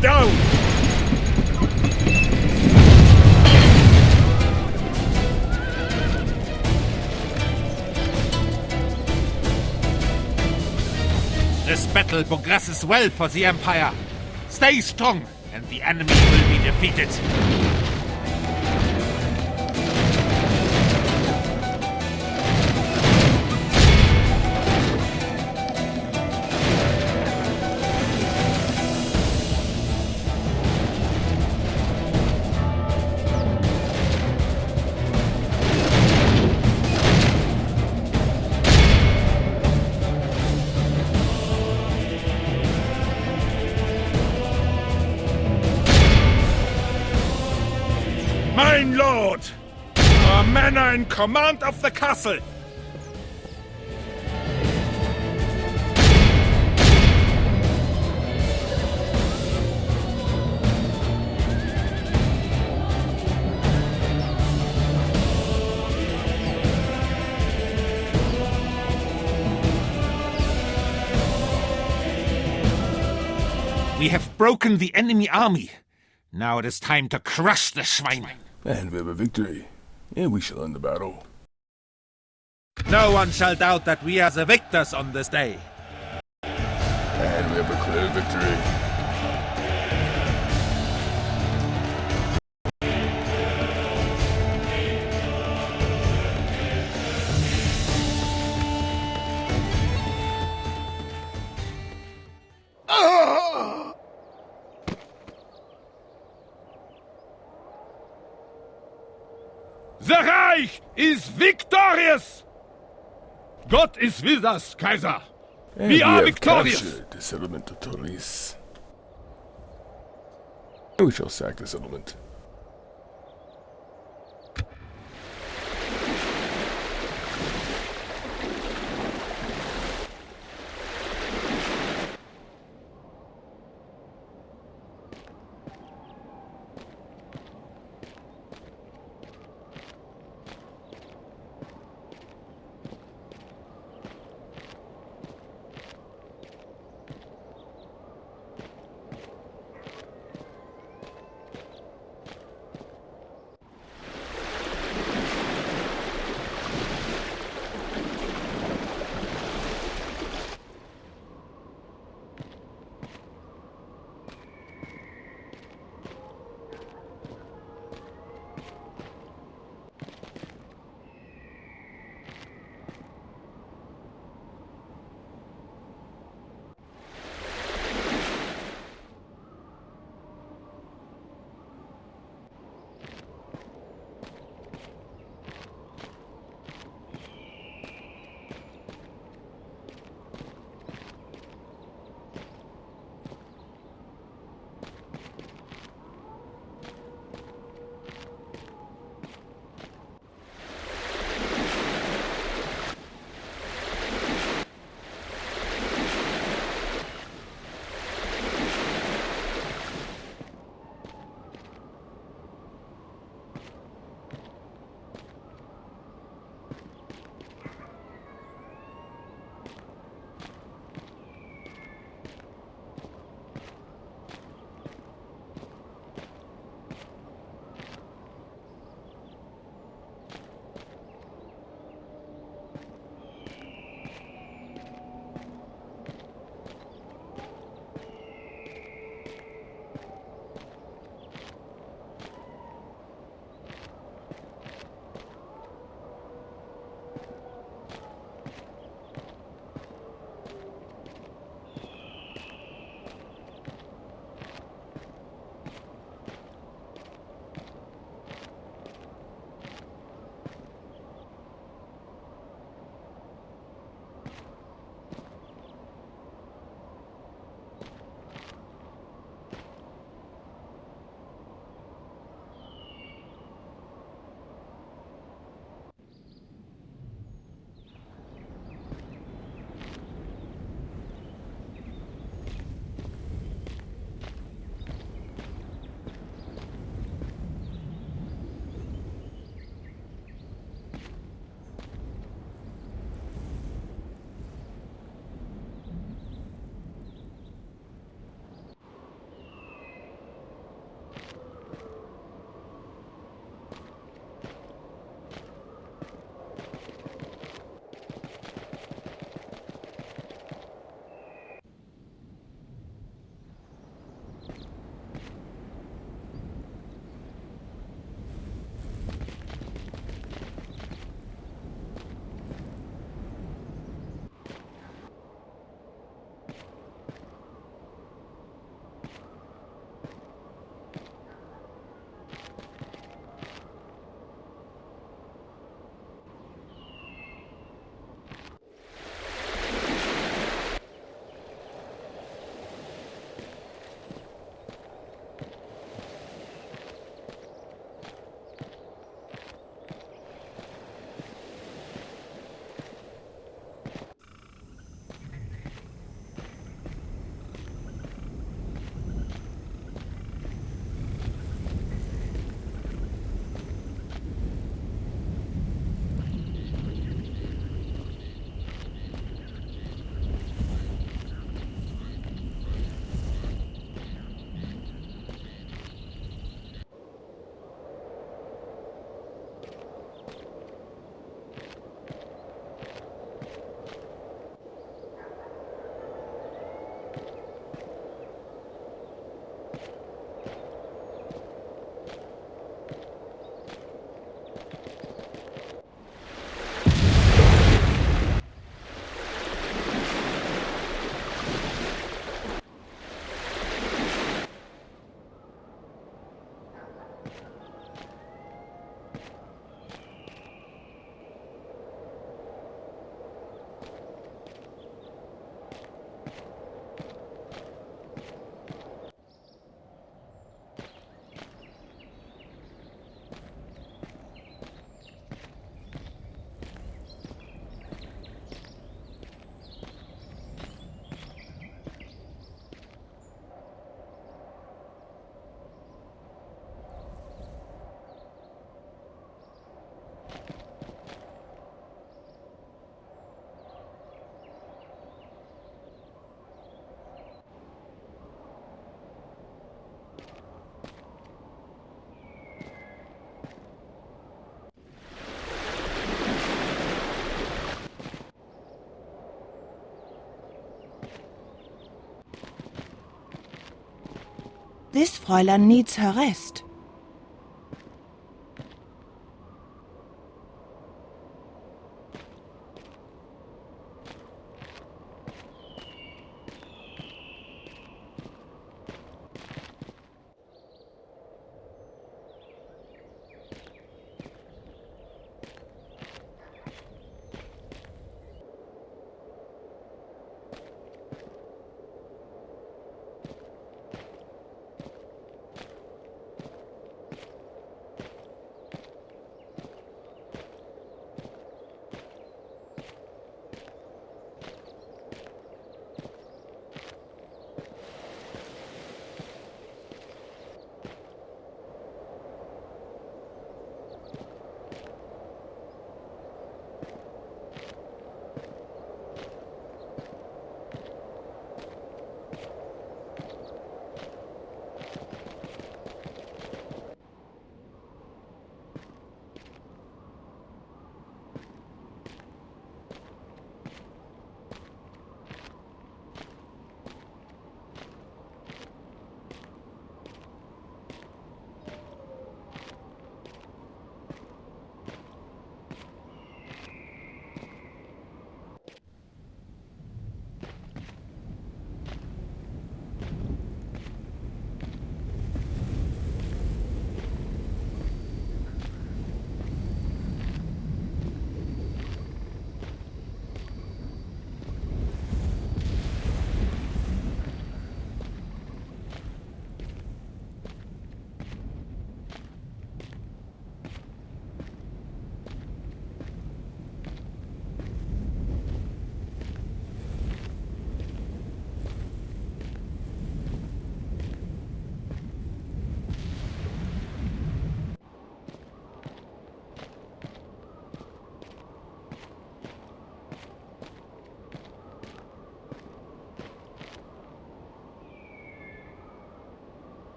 Down! This battle progresses well for the Empire. Stay strong, and the enemy will be defeated. Mein Lord! Our men are in command of the castle! have broken the enemy army. Now it is time to crush the Schweine. And we have a victory. And we shall end the battle. No one shall doubt that we are the victors on this day. And we have a clear victory. The Reich is victorious! God is with us, Kaiser! And We are have victorious! captured the settlement of Toulouse. And we shall sack the settlement. This Fräulein needs her rest.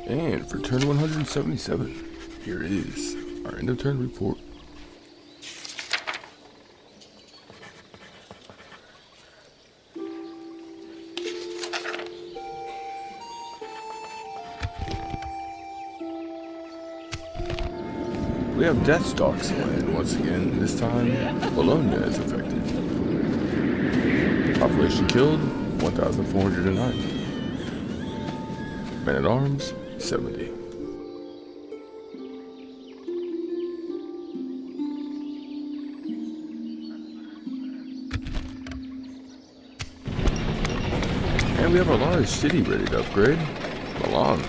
And for turn 177, here is our end of turn report. We have Deathstalks land once again. This time, Bologna is affected. Population killed, 1,409. Men at arms, 70. And we have a large city ready to upgrade, Milan.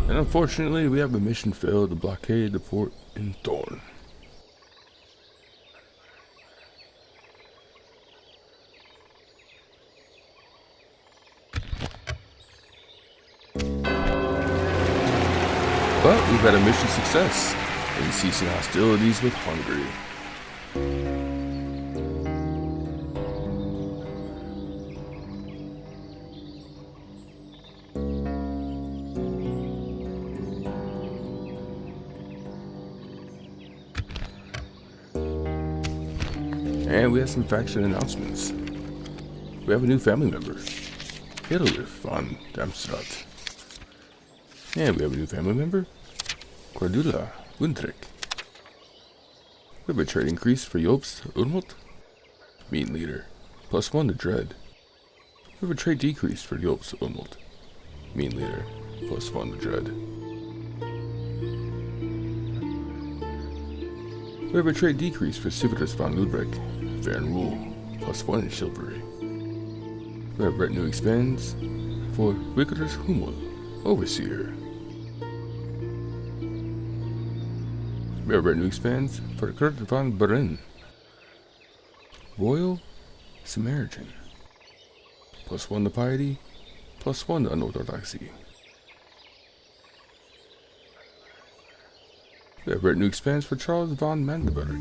And unfortunately, we have a mission failed to blockade the fort in Thorn. But we've had a mission success in ceasing hostilities with Hungary. And we have some faction announcements. We have a new family member, Hitler von Darmstadt. And we have a new family member, Cordula Windrich. We have a trade increase for Jobst Unmut, Mean Leader, +1 to Dread. We have a trade decrease for Jobst Unmut, Mean Leader, +1 to Dread. We have a trade decrease for Civitas von Ludwig, Fair and Rule, +1 in Chivalry. We have retinue expands for Wicketer's Hummel, Overseer. We have retinue expands for Kurt von Beren, Royal Samaritan, +1 to Piety, +1 to unorthodoxy. We have retinue expands for Charles von Mandelberg.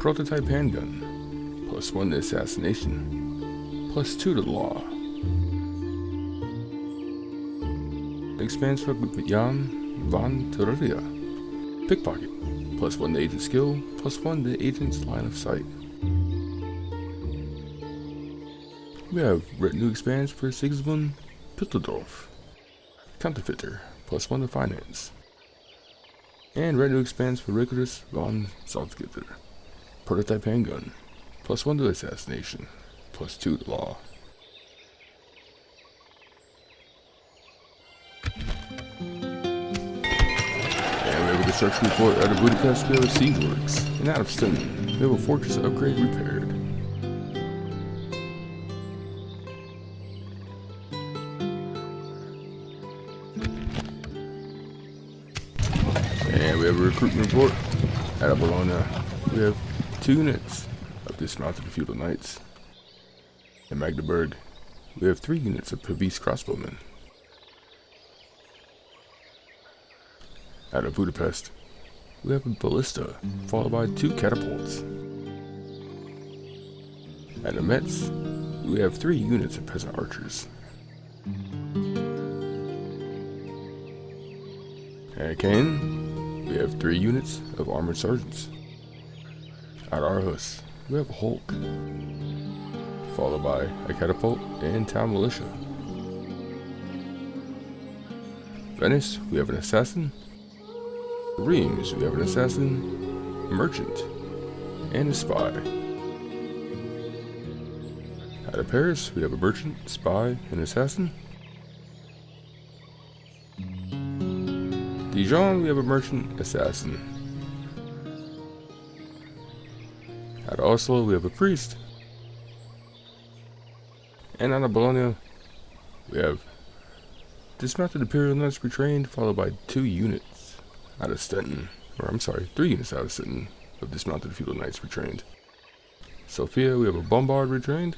Prototype handgun, +1 to assassination, +2 to the law. Expands for Jan von Torria. Pickpocket, +1 to agent skill, +1 to agent's line of sight. We have retinue expands for Sigismund Pittledorf. Counterfeiter, +1 to finance. And retinue expands for Regulus von Salzgitter. Prototype handgun, +1 to assassination, +2 to law. And we have a construction report out of Budapest. We have a siege works. And out of Stimmen, we have a fortress upgrade repaired. And we have a recruitment report out of Bologna. We have 2 units of dismounted feudal knights. In Magdeburg, we have 3 units of Pavese crossbowmen. Out of Budapest, we have a ballista, followed by 2 catapults. Out of Metz, we have 3 units of peasant archers. At Caen, we have 3 units of armored sergeants. At Aarhus, we have a Hulk, followed by a catapult and town militia. Venice, we have an assassin. Reims, we have an assassin, a merchant, and a spy. Out of Paris, we have a merchant, spy, and assassin. Dijon, we have a merchant, assassin. Out of Oslo, we have a priest. And out of Bologna, we have dismounted Imperial Knights retrained, followed by 2 units out of Stettin. Or I'm sorry, 3 units out of Stettin of dismounted feudal knights retrained. Sofia, we have a bombard retrained.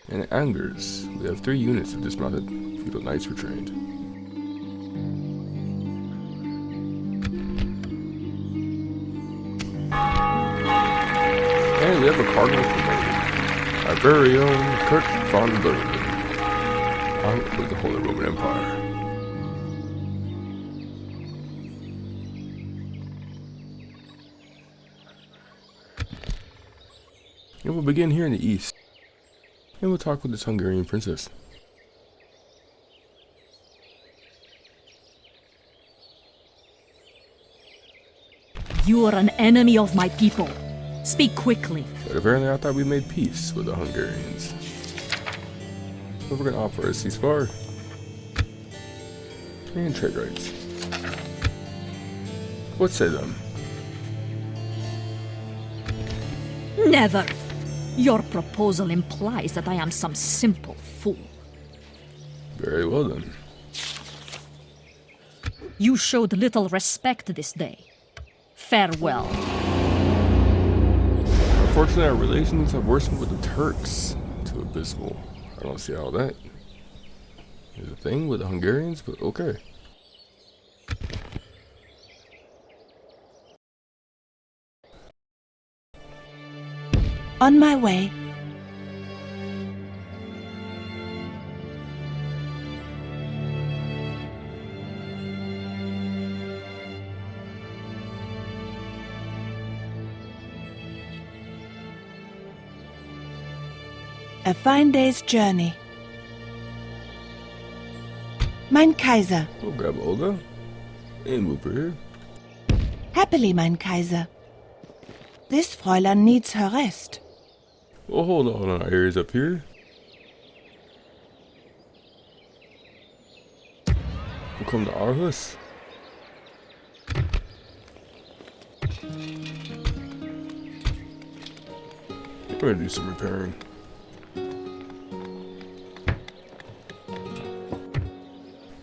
And at Angers, we have 3 units of dismounted feudal knights retrained. And we have a cardinal promoted, our very own Kurt von Bergen, out with the Holy Roman Empire. And we'll begin here in the east, and we'll talk with this Hungarian princess. You are an enemy of my people. Speak quickly. But apparently I thought we made peace with the Hungarians. So we're going to offer a ceasefire and trade rights. What say them? Never. Your proposal implies that I am some simple fool. Very well then. You showed little respect this day. Farewell. Unfortunately, our relations have worsened with the Turks to abysmal. I don't see how that is a thing with the Hungarians, but okay. On my way. A fine day's journey. Mein Kaiser. We'll grab Olga and move her here. Happily, mein Kaiser. This Fräulein needs her rest. We'll hold on our areas up here. We'll come to Aarhus. We're gonna do some repairing.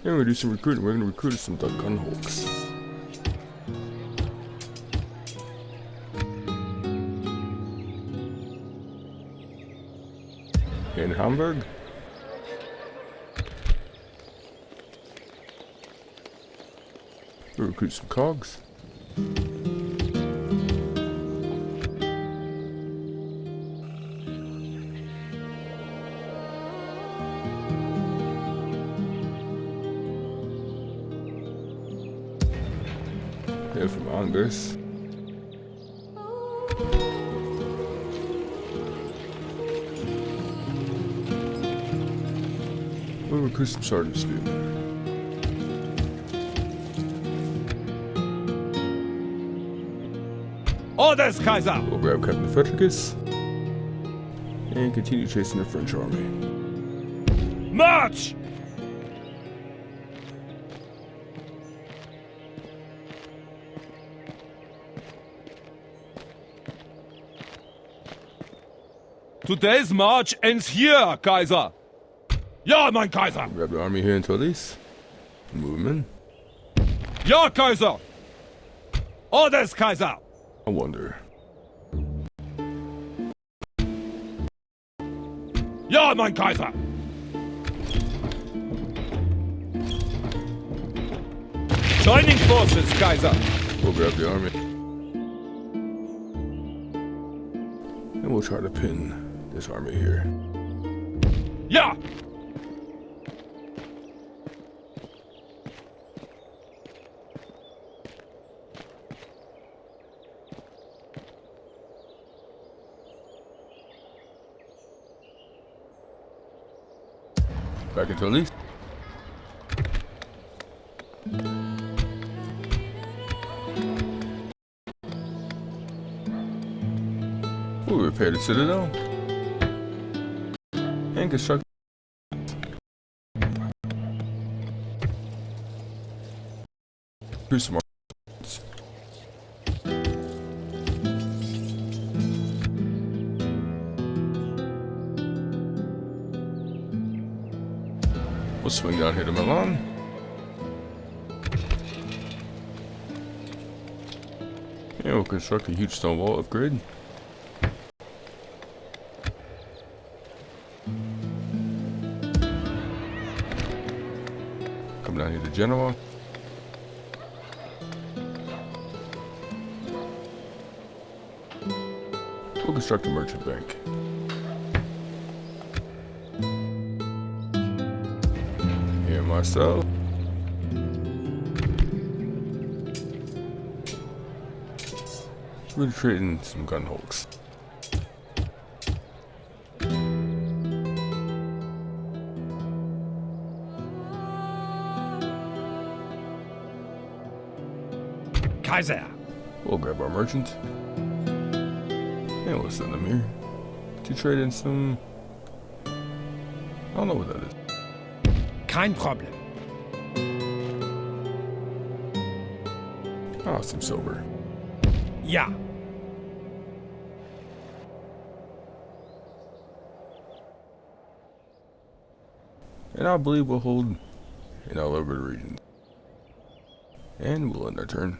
And we're gonna do some recruiting. We're gonna recruit some gun hulks. In Hamburg? We'll recruit some cogs. They're from Angers. We'll recruit some sergeants for you. Orders, Kaiser! We'll grab Captain Fredricus and continue chasing the French army. March! Today's march ends here, Kaiser! Ja, mein Kaiser! Grab the army here in Toulouse. Move 'em in. Ja, Kaiser! Orders, Kaiser! I wonder. Ja, mein Kaiser! Joining forces, Kaiser! We'll grab the army. And we'll try to pin this army here. Ja! Back in Toulouse. We'll repair the citadel and construct. Here's some more. We'll swing down here to Milan. And we'll construct a huge stone wall upgrade. Come down here to Genoa. We'll construct a merchant bank. Here in Marseille. We're trading some gun hulks. Kaiser. We'll grab our merchant. And we'll send them here to trade in some. I don't know what that is. Kein Problem. Ah, some silver. Ja. And I believe we'll hold in all over the region. And we'll end our turn.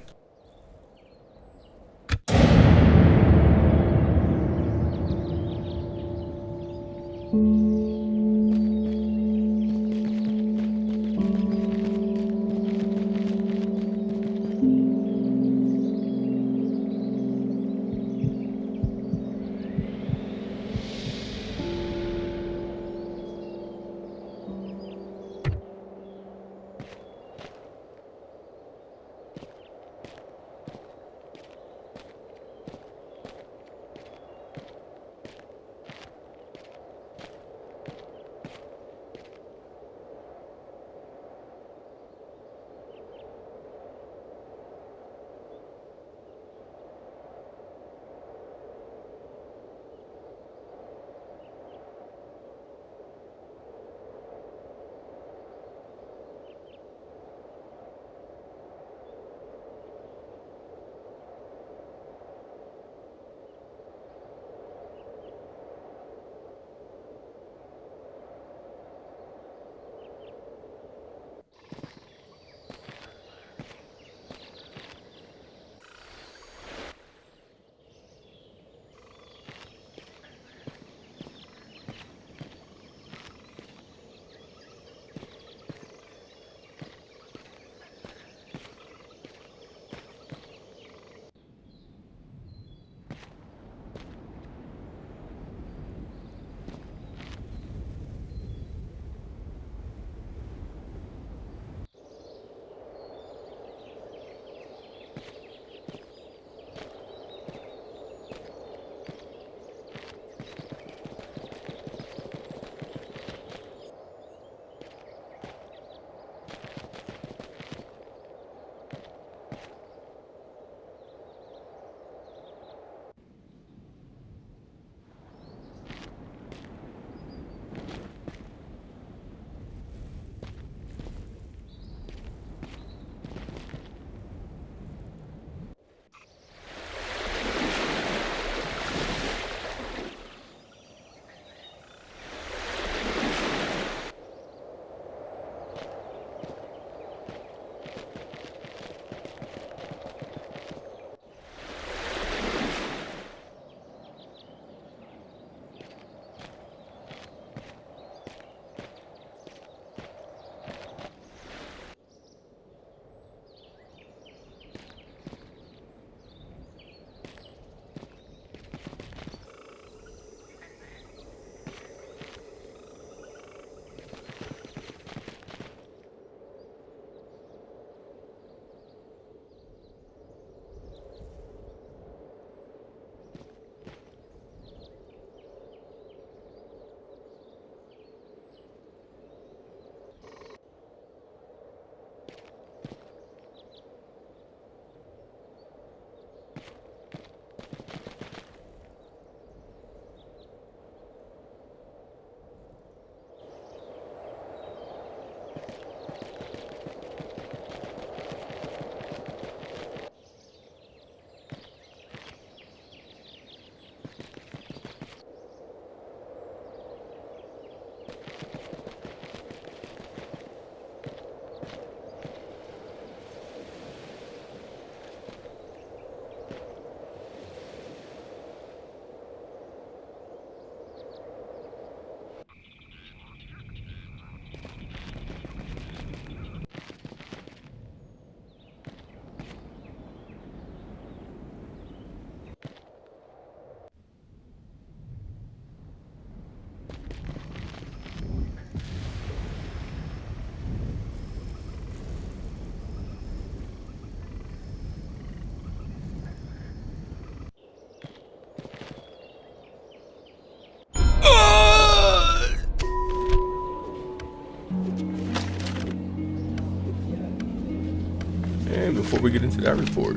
we get into that report.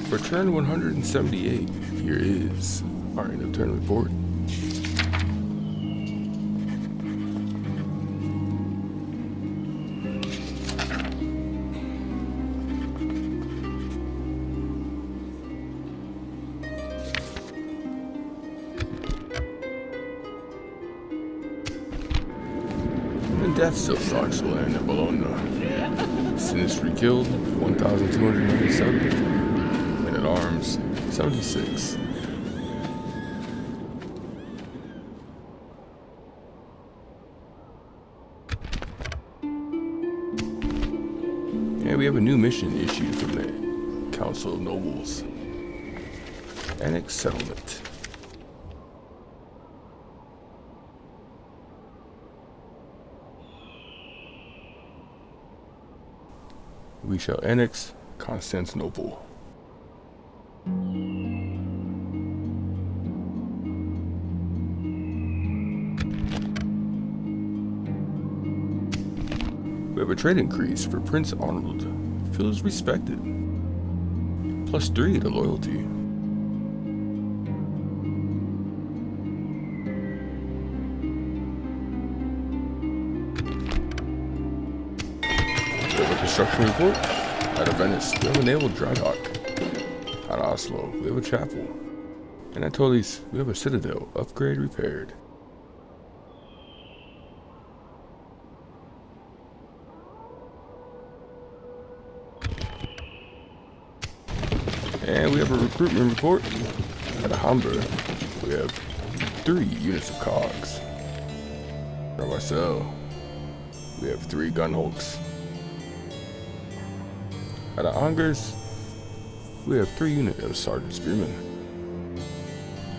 For turn 178, here is our end of turn report. And death still stalks the land in Bologna. Sinistry killed, 1,297. Men at arms, 76. And we have a new mission issued from the Council of Nobles. Anex settlement. We shall annex Constantinople. We have a trade increase for Prince Arnold. Feels respected. +3 to loyalty. We have a construction report. Out of Venice, we have a naval dry dock. Out of Oslo, we have a chapel. And at Toulouse, we have a citadel, upgrade repaired. And we have a recruitment report. At Hamburg, we have 3 units of cogs. At Marseille, we have 3 gun hulks. At Angers, we have 3 units of sergeant spearmen.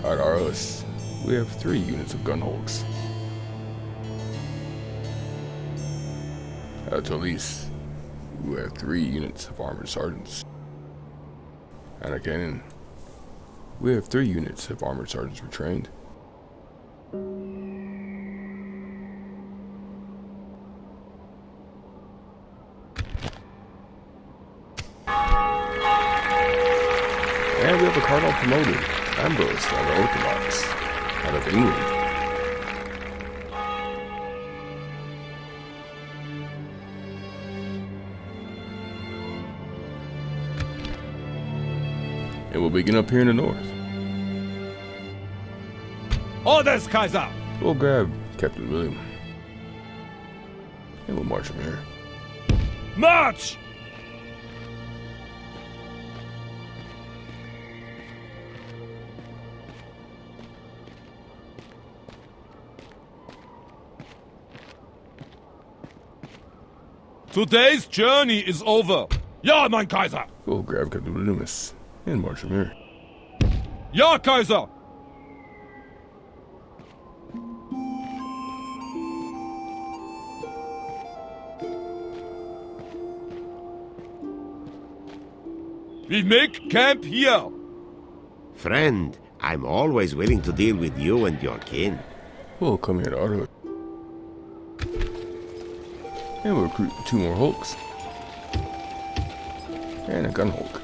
At Arles, we have 3 units of gun hulks. At Toulouse, we have 3 units of armored sergeants. At Cannon, we have 3 units of armored sergeants retrained. And we have a cardinal promoted, Ambrose, out of Orthodox, out of England. And we'll begin up here in the north. Orders, Kaiser! We'll grab Captain William. And we'll march him here. March! Today's journey is over. Ja, mein Kaiser! We'll grab Captain William and march him here. Ja, Kaiser! We make camp here. Friend, I'm always willing to deal with you and your kin. We'll come here to Ottawa. And we'll recruit 2 more hulks. And a gun hulk.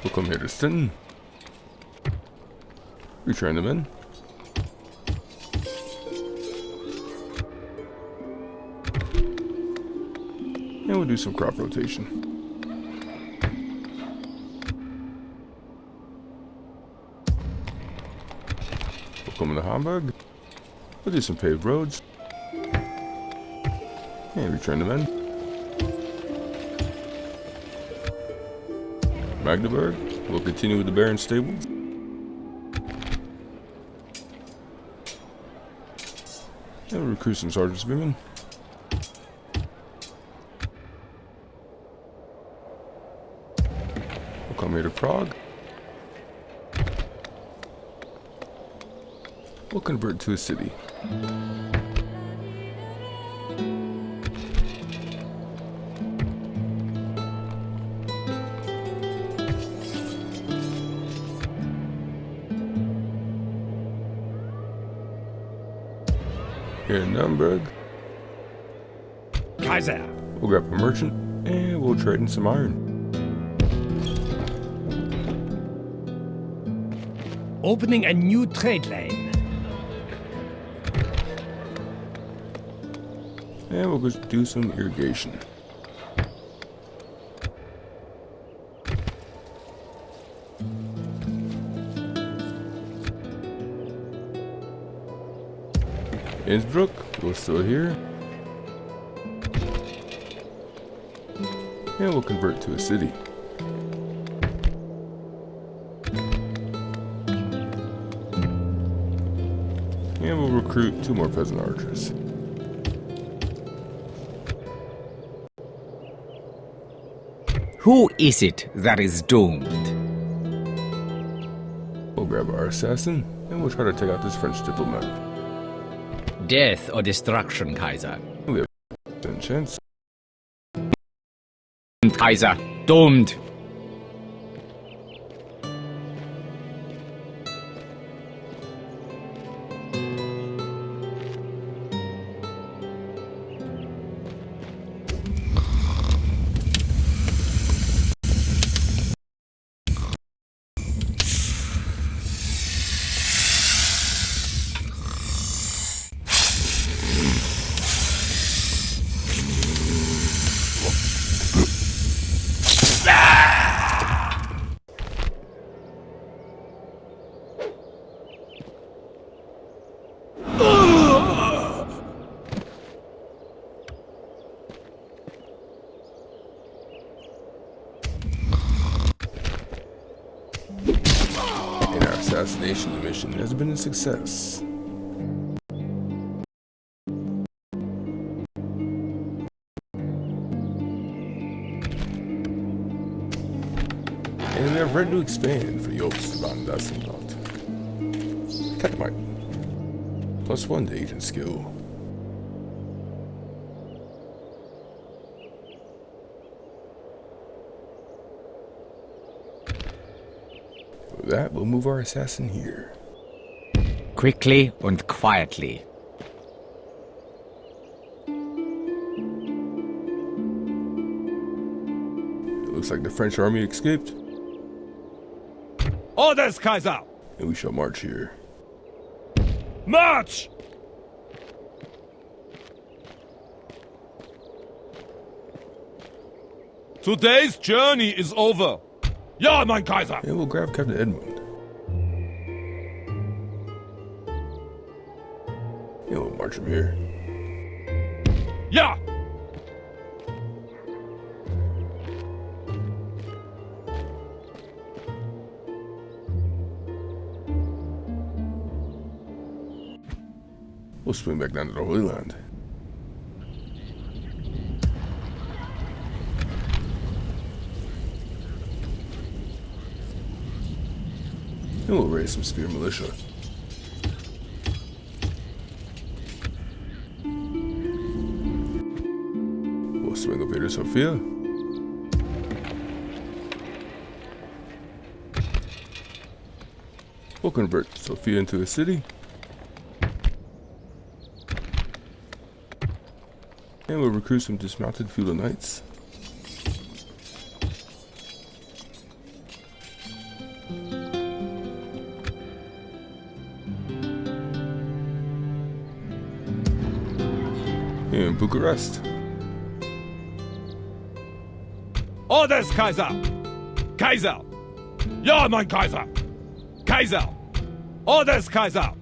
We'll come here to Stinton. Retrain them in. And we'll do some crop rotation. We'll come into Hamburg. We'll do some paved roads. And return them in. Magdeburg, we'll continue with the Baron stables. And we'll recruit some sergeant spearmen. We'll come here to Prague. We'll convert to a city. here in Nuremberg. Kaiser. We'll grab a merchant and we'll trade in some iron. Opening a new trade lane. And we'll just do some irrigation. Innsbruck, we're still here. And we'll convert to a city. And we'll recruit 2 more peasant archers. Who is it that is doomed? We'll grab our assassin and we'll try to take out this French diplomat. Death or destruction, Kaiser? We have a chance. Kaiser, doomed! Assassination mission has been a success. And we are ready to expand for the Obstbahn Dassenblatt. Catmite. +1 to agent skill. With that, we'll move our assassin here. Quickly and quietly. It looks like the French army escaped, Orders, Kaiser! and we shall march here. March! Today's journey is over. Ja, mein Kaiser! And we'll grab Captain Edmund. And we'll march him here. Ja! We'll swing back down to the Holy Land. And we'll raise some spear militia. We'll swing up here to Sofia. We'll convert Sofia into a city. And we'll recruit some dismounted feudal knights. In Bucharest. Orders, Kaiser! Kaiser! Ja, mein Kaiser! Kaiser! Orders, Kaiser!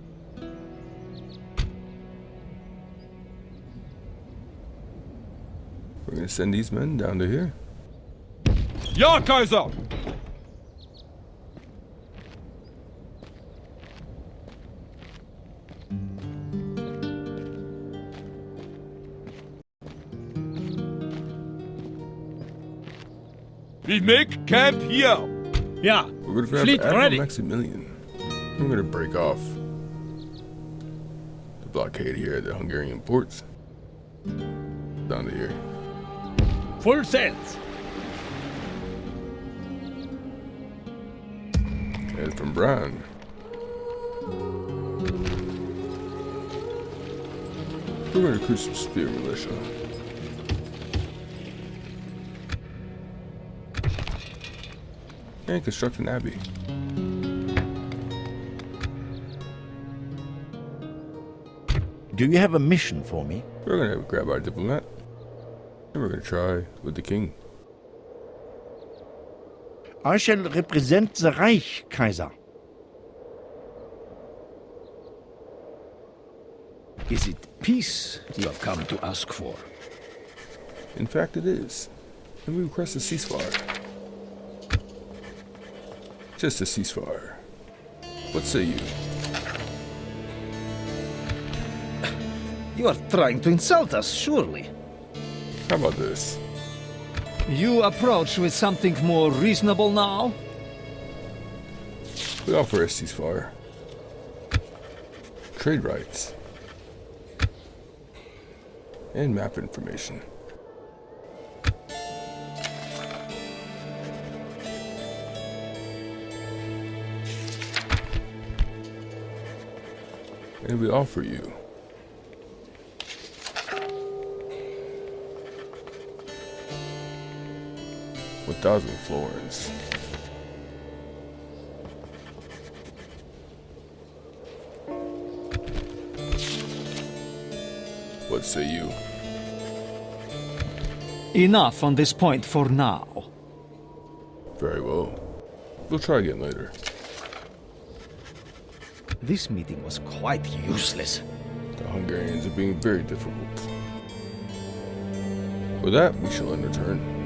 We're gonna send these men down to here. Ja, Kaiser! We make camp here. Yeah. We're gonna grab Fleet Admiral ready. Maximilian. We're gonna break off the blockade here at the Hungarian ports. Down to here. Full sails. And from Bran. We're going to recruit some spear militia. And construct an abbey. Do you have a mission for me? We're going to grab our diplomat. And we're going to try with the king. I shall represent the Reich, Kaiser. Is it peace you have come to ask for? In fact, it is. And we request a ceasefire. Just a ceasefire. What say you? You are trying to insult us, surely. How about this? You approach with something more reasonable now? We offer a ceasefire. Trade rights. And map information. And we offer you 1,000 florins. What say you? Enough on this point for now. Very well. We'll try again later. This meeting was quite useless. The Hungarians are being very difficult. With that, we shall end our turn.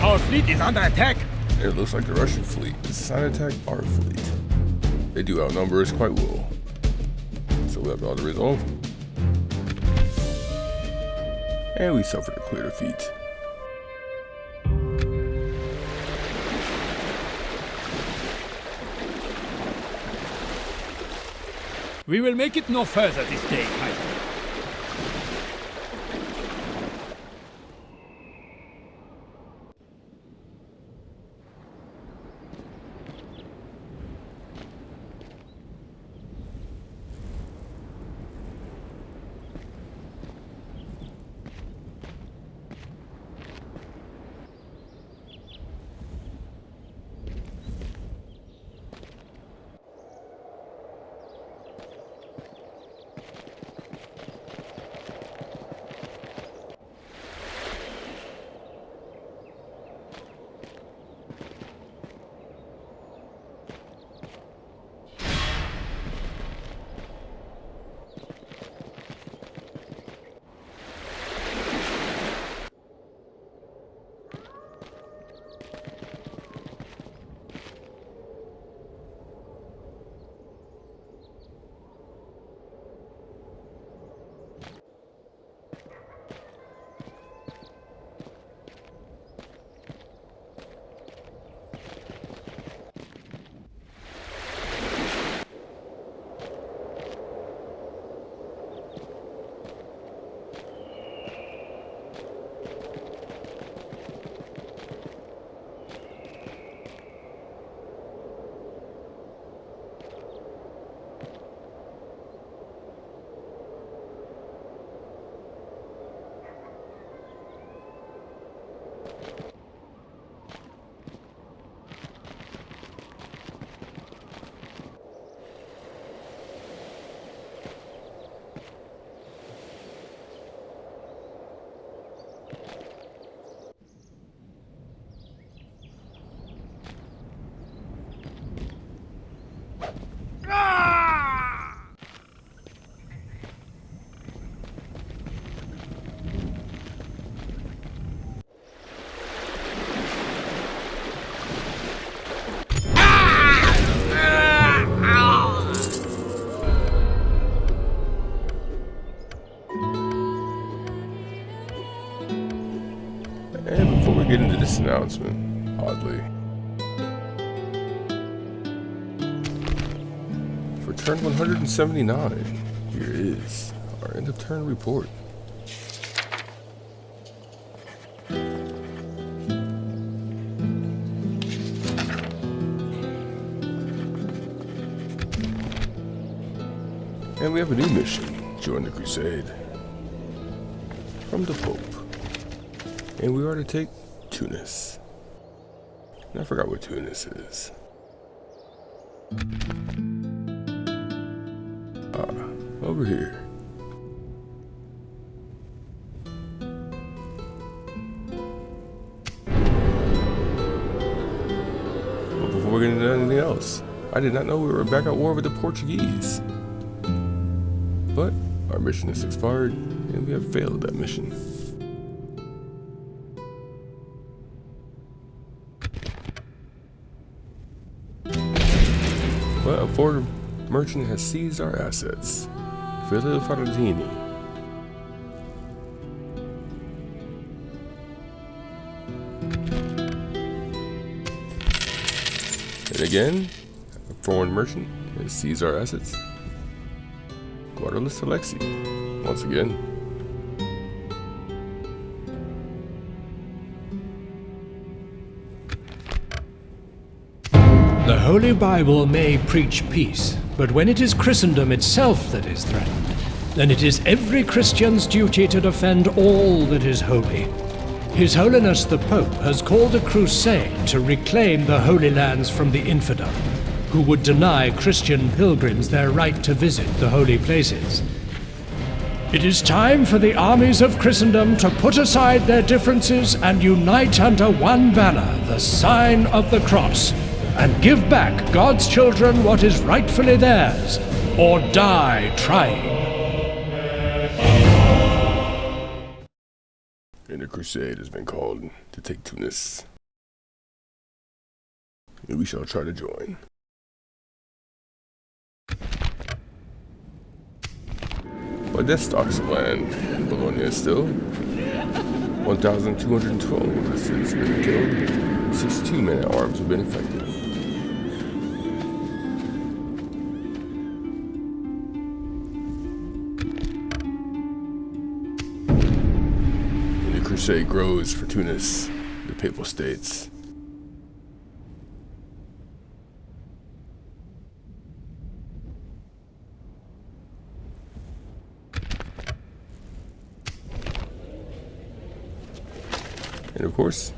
Our fleet is under attack. It looks like the Russian fleet is trying to attack our fleet. They do outnumber us quite well. So we have all to resolve. And we suffered a clear defeat. We will make it no further this day, Kaiser. And before we get into this announcement, oddly, for turn 179, here is our end of turn report. And we have a new mission, join the crusade, from the Pope. And we are to take Tunis. And I forgot what Tunis is. Over here. But before we get into anything else, I did not know we were back at war with the Portuguese. But our mission has expired, and we have failed that mission. But a foreign merchant has seized our assets. Filio Faragini. And again, a foreign merchant has seized our assets. Guadalis Alexi, once again. The Holy Bible may preach peace, but when it is Christendom itself that is threatened, then it is every Christian's duty to defend all that is holy. His Holiness the Pope has called a crusade to reclaim the Holy Lands from the infidel, who would deny Christian pilgrims their right to visit the holy places. It is time for the armies of Christendom to put aside their differences and unite under one banner, the sign of the cross, and give back God's children what is rightfully theirs, or die trying. And a crusade has been called to take Tunis. And we shall try to join. But death stocks of land in Bologna still. 1,212 have since been killed. 62 men at arms have been affected. crusade grows for Tunis, the Papal States. And of course,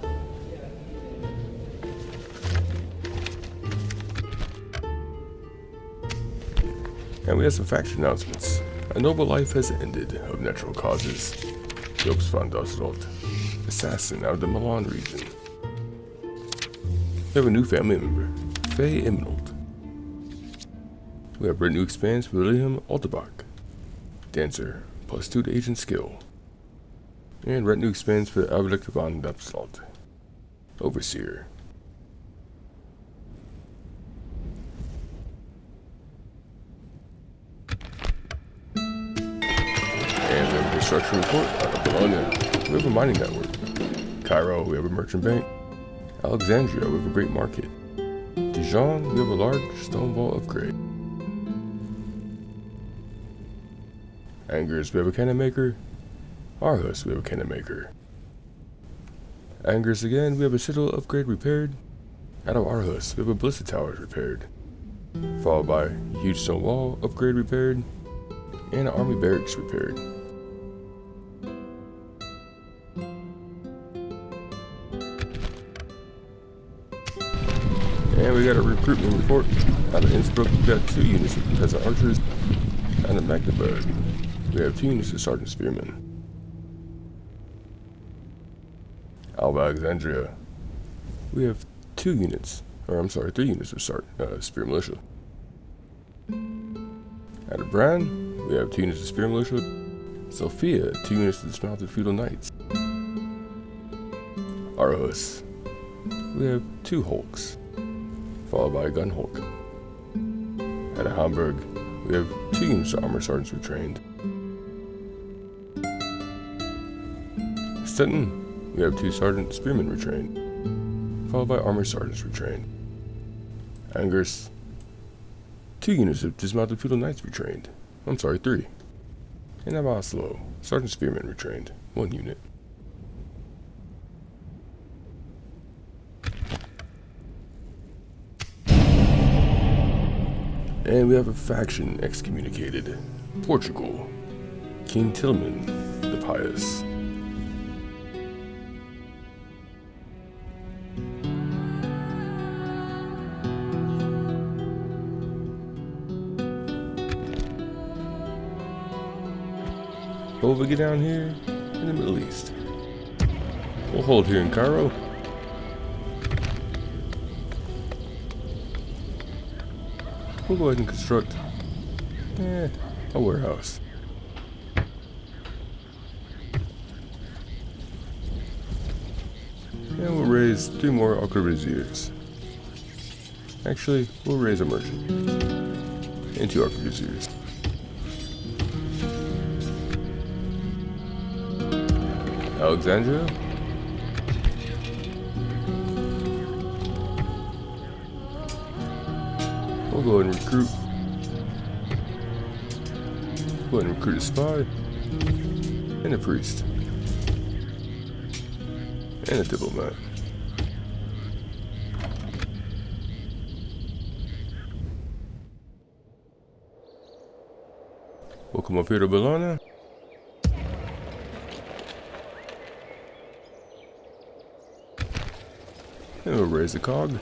and we have some faction announcements. A noble life has ended of natural causes. Jobs van Dusselt, assassin out of the Milan region. We have a new family member, Faye Emerald. We have brand new expands for William Altebach, dancer, +2 to agent skill. And brand new expands for Albrecht van Dusselt, overseer. Construction report out of Bologna. We have a mining network. Cairo, we have a merchant bank. Alexandria, we have a great market. Dijon, we have a large stone wall upgrade. Angers, we have a cannon maker. Aarhus, we have a cannon maker. Angers again, we have a citadel upgrade repaired. Out of Aarhus, we have a ballista tower repaired. Followed by a huge stone wall upgrade repaired. And an army barracks repaired. And we got a recruitment report. Out of Innsbruck, we got 2 units of peasant archers. Out of Magdeburg, we have 2 units of sergeant spearmen. Out of Alexandria, we have 3 units of spear militia. Out of Bran, we have 2 units of spear militia. Sophia, 2 units of dismounted feudal knights. Aarhus, we have 2 hulks, followed by a gun hulk. Out of Hamburg, we have 2 units of armor sergeants retrained. Stettin, we have 2 sergeant spearmen retrained, followed by armor sergeants retrained. Angers, 2 units of dismounted feudal knights retrained. 3. And out of Oslo, sergeant spearmen retrained, 1 unit. And we have a faction excommunicated. Portugal. King Tillman the Pious. What will we get down here in the Middle East? We'll hold here in Cairo. We'll go ahead and construct a warehouse. And we'll raise 3 more arquebusiers. Actually, we'll raise a merchant and 2 arquebusiers. Alexandria. We'll go ahead and recruit. Go ahead and recruit a spy and a priest and a diplomat. We'll come up here to Bologna. And we'll raise the cog.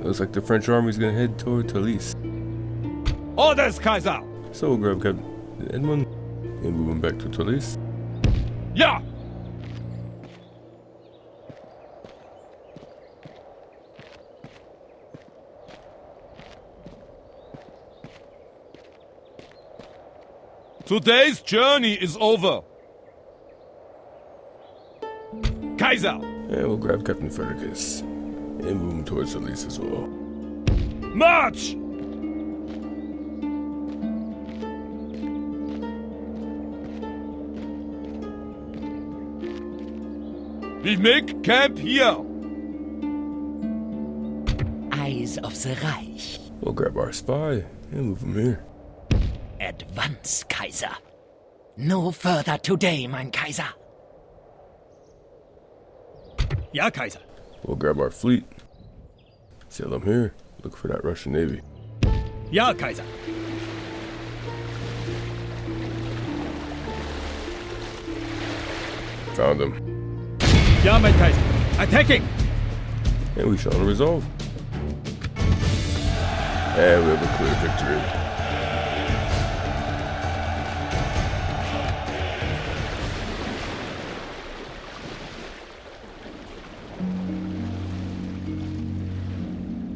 Looks like the French army's gonna head toward Toulouse. Orders, Kaiser! So we'll grab Captain Edmund and move him back to Toulouse. Ja! Today's journey is over. Kaiser! And we'll grab Captain Frederickis and move him towards Toulouse as well. March! We make camp here. the Reich. We'll grab our spy and move him here. Advance, Kaiser. No further today, mein Kaiser. Ja, Kaiser. We'll grab our fleet. Sail him here. Look for that Russian Navy. Ja, Kaiser. Found him. Ja, mein Kaiser. Attacking! And we shall resolve. And we have a clear victory.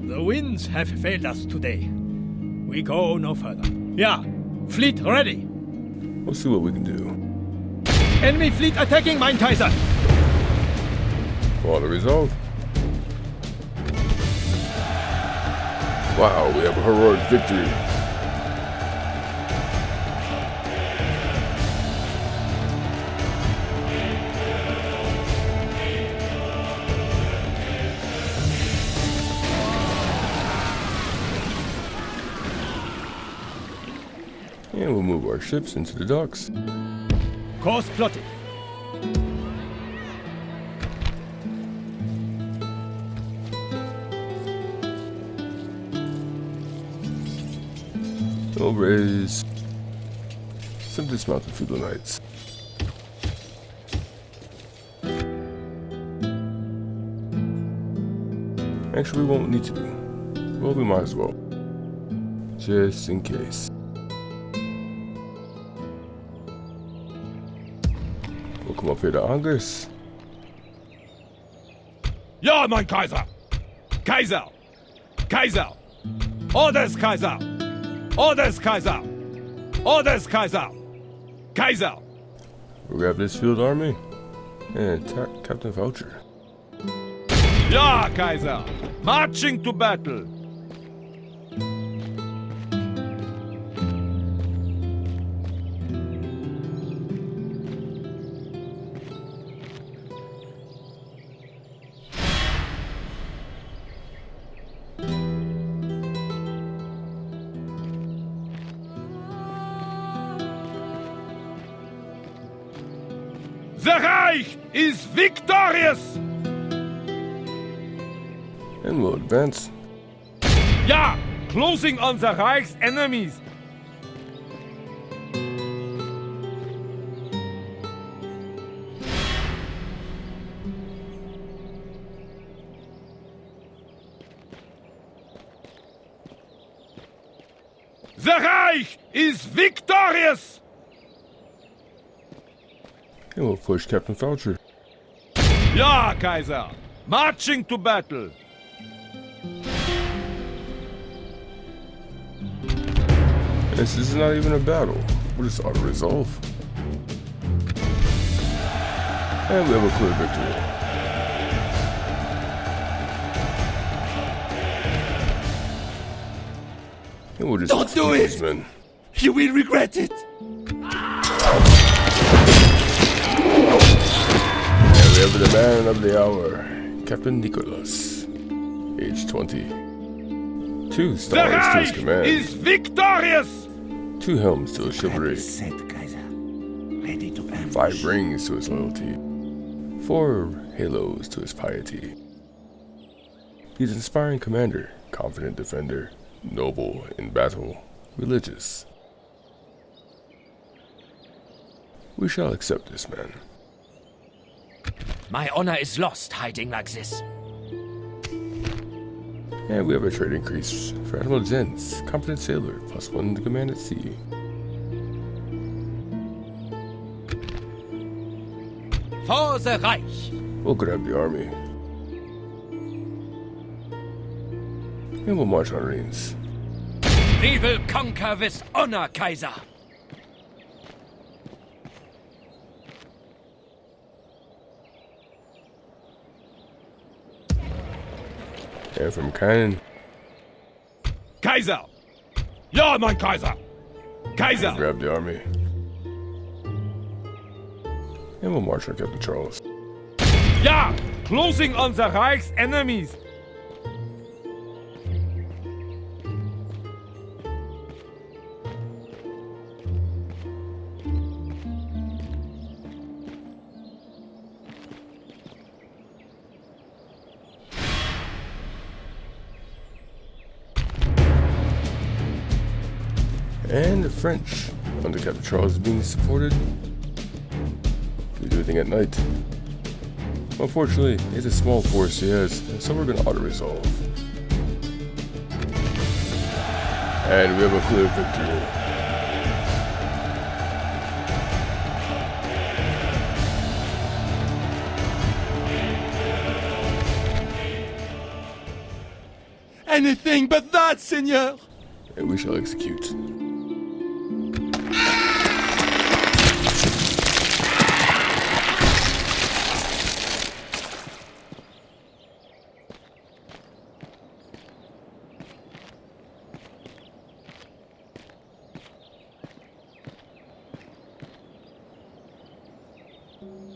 The winds have failed us today. We go no further. Ja, fleet ready. We'll see what we can do. Enemy fleet attacking, mein Kaiser. Water resolve. Wow, we have a heroic victory. And we'll move our ships into the docks. Course plotted. We'll raise some dismounted feudal knights. Actually, we won't need to. Well, we might as well. Just in case. We'll come up here to Angers. Ja, mein Kaiser. Kaiser. Kaiser. Orders, Kaiser. Orders, Kaiser. Orders, Kaiser. Kaiser. We'll grab this field army and attack Captain Voucher. Ja, Kaiser. Marching to battle. The Reich is victorious! And we'll advance. Ja, closing on the Reich's enemies. The Reich is victorious! And we'll push Captain Voucher. Ja, Kaiser! Marching to battle! This is not even a battle. We'll just auto-resolve. And we have a clear victory. And we'll just Don't do it! Men. You will regret it! And we have the man of the hour, Captain Nicholas, age 20. 2 stars to his command. Is victorious! 2 helms to his chivalry. Ready to 5 rings to his loyalty. 4 halos to his piety. He's an inspiring commander, confident defender, noble in battle, religious. We shall accept this man. My honor is lost hiding like this. And we have a trade increase for Admiral Jens, competent sailor, +1 to command at sea. For the Reich! We'll grab the army. And we'll march on Rennes. We will conquer with honor, Kaiser! And from Caen, Kaiser! Ja, mein Kaiser! Kaiser! we'll grab the army. And we'll march on Captain Charles. Ja, closing on the Reich's enemies. And the French, under Captain Charles, is being supported. We do everything at night. Unfortunately, it's a small force he has, so we're going to auto-resolve. And we have a clear victory. Anything but that, Seigneur! And we shall execute.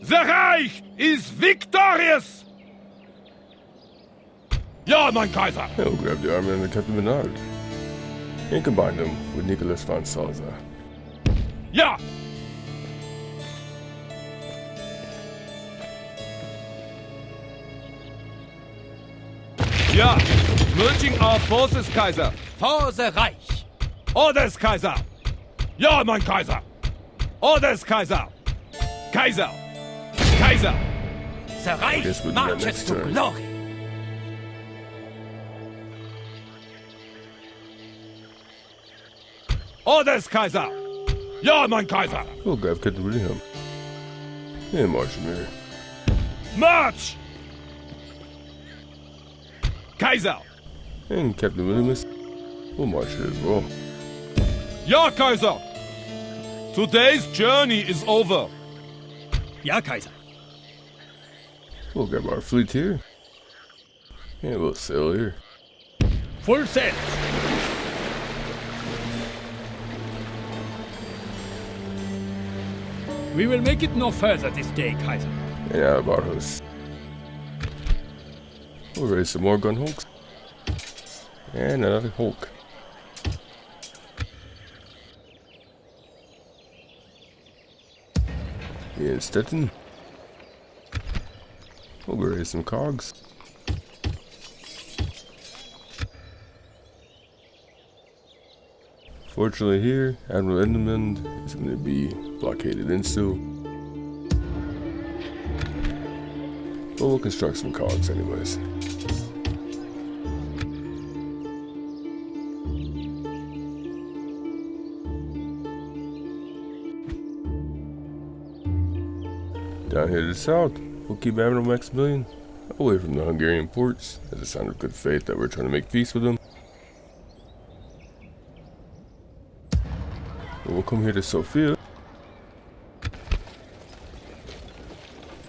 The Reich is victorious! Ja, mein Kaiser! We'll grab the army under Captain Bernard and combine them with Nicholas von Salza. Ja! Ja! Merging our forces, Kaiser! For the Reich! Orders, Kaiser! Ja, mein Kaiser! Orders, Kaiser! Kaiser! Kaiser! The Reich Guess we'll do that marches next to turn. glory! Orders, Kaiser! Ja, mein Kaiser! We'll grab Captain William and march him here. March! Kaiser! And Captain Williams will march here as well. Ja, Kaiser! Today's journey is over. Ja, Kaiser. We'll grab our fleet here. And we'll sail here. Full sail! We will make it no further this day, Kaiser. And out of our host. We'll raise some more gun hulks. And another hulk. In Stettin. We'll raise some cogs. Fortunately here, Admiral Edmund is going to be blockaded in still. But we'll construct some cogs anyways. Down here to the south, we'll keep Admiral Maximilian away from the Hungarian ports as a sign of good faith that we're trying to make peace with them. We'll come here to Sofia.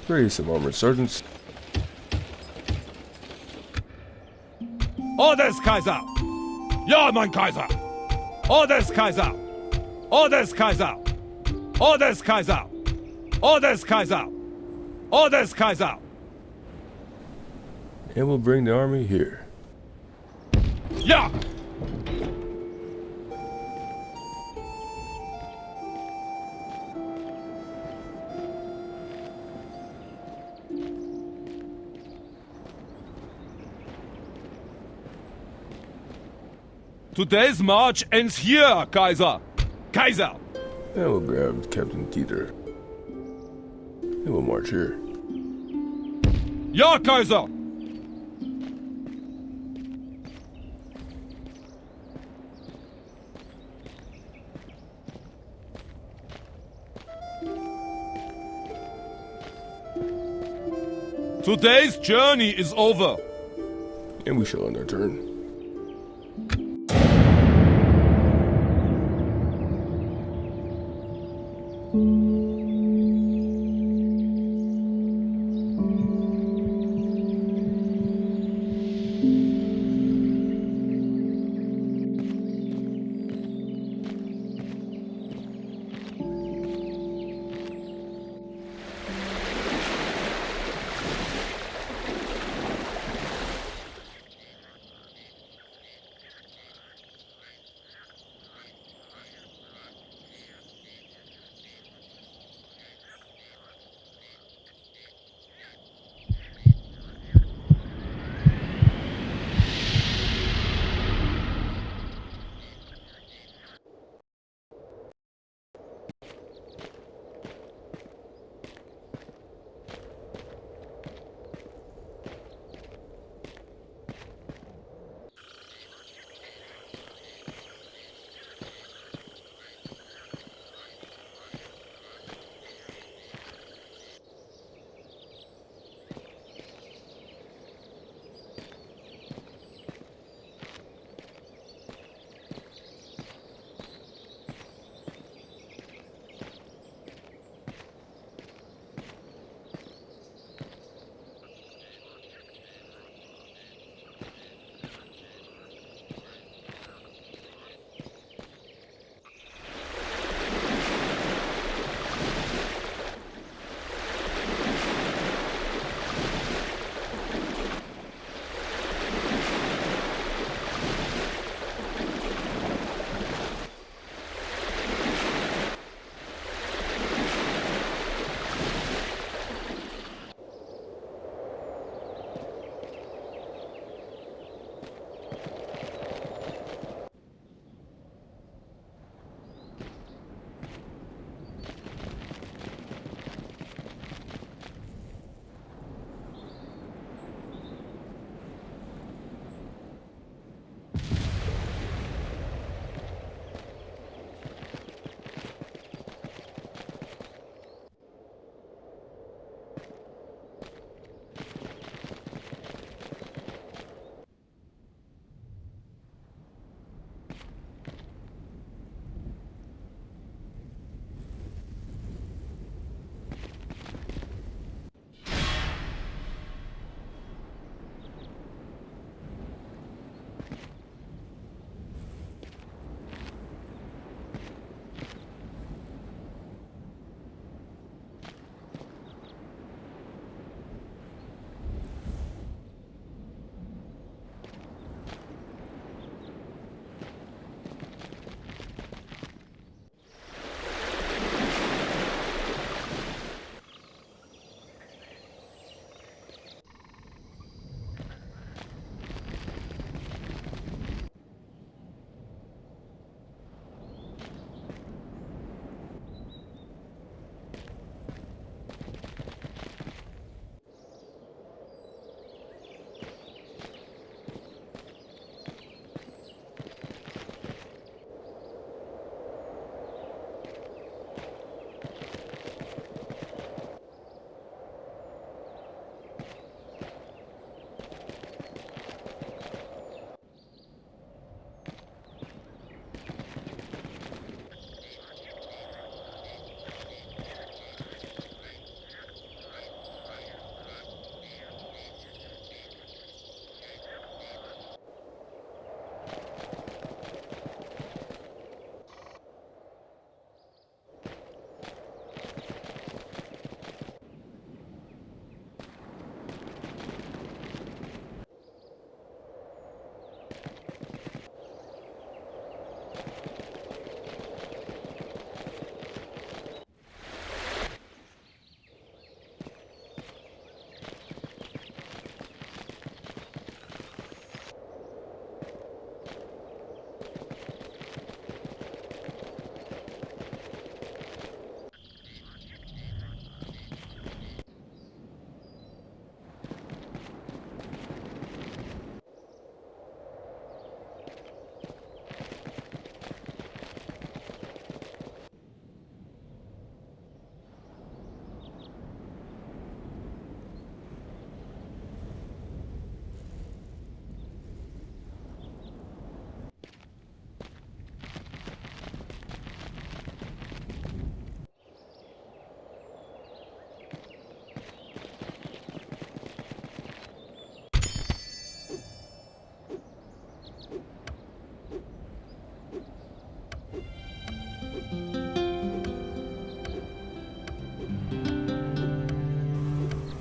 Raise some armored sergeants. Orders, Kaiser! Ja, mein Kaiser! Orders, Kaiser! Orders, Kaiser! Orders, Kaiser! Orders, Kaiser! Orders, Kaiser! And we'll bring the army here. Ja! Today's march ends here, Kaiser! Kaiser! And we'll grab Captain Dieter. And we'll march here. Ja, Kaiser! Today's journey is over. And we shall end our turn.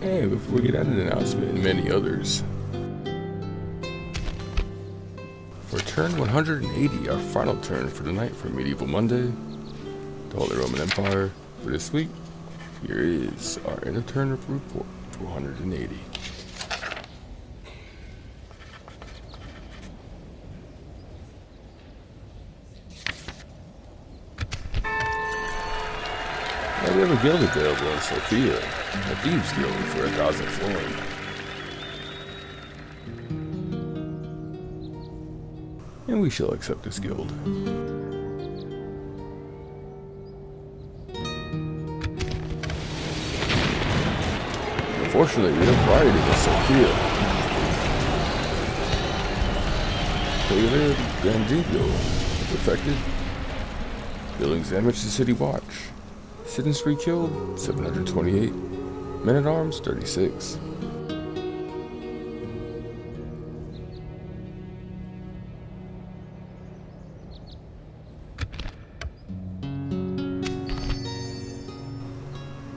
And before we get out of the announcement and many others, for turn 180, our final turn for the night for Medieval Monday, the Holy Roman Empire, for this week, here is our end of turn report for 180. Now we have a guild available in Sophia, a thieves guild for 1,000 flooring. And we shall accept this guild. Unfortunately, we have variety in Sophia. Taylor Gandhigo, affected. Buildings damaged to City Watch. Citizens killed, 728. Men-at-Arms, 36.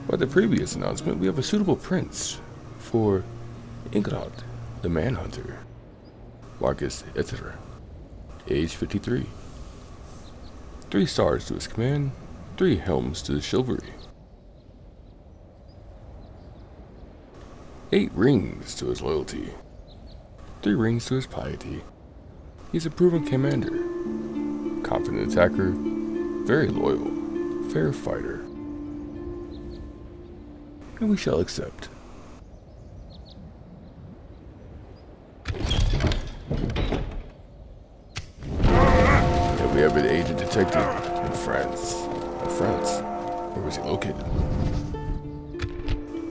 By the previous announcement, we have a suitable prince for Ingrad, the Manhunter. Marcus Ether, age 53. 3 stars to his command, 3 helms to his chivalry. 8 rings to his loyalty, 3 rings to his piety. He's a proven commander, confident attacker, very loyal, fair fighter. And we shall accept. And we have an agent detective in France. France. Where was he located?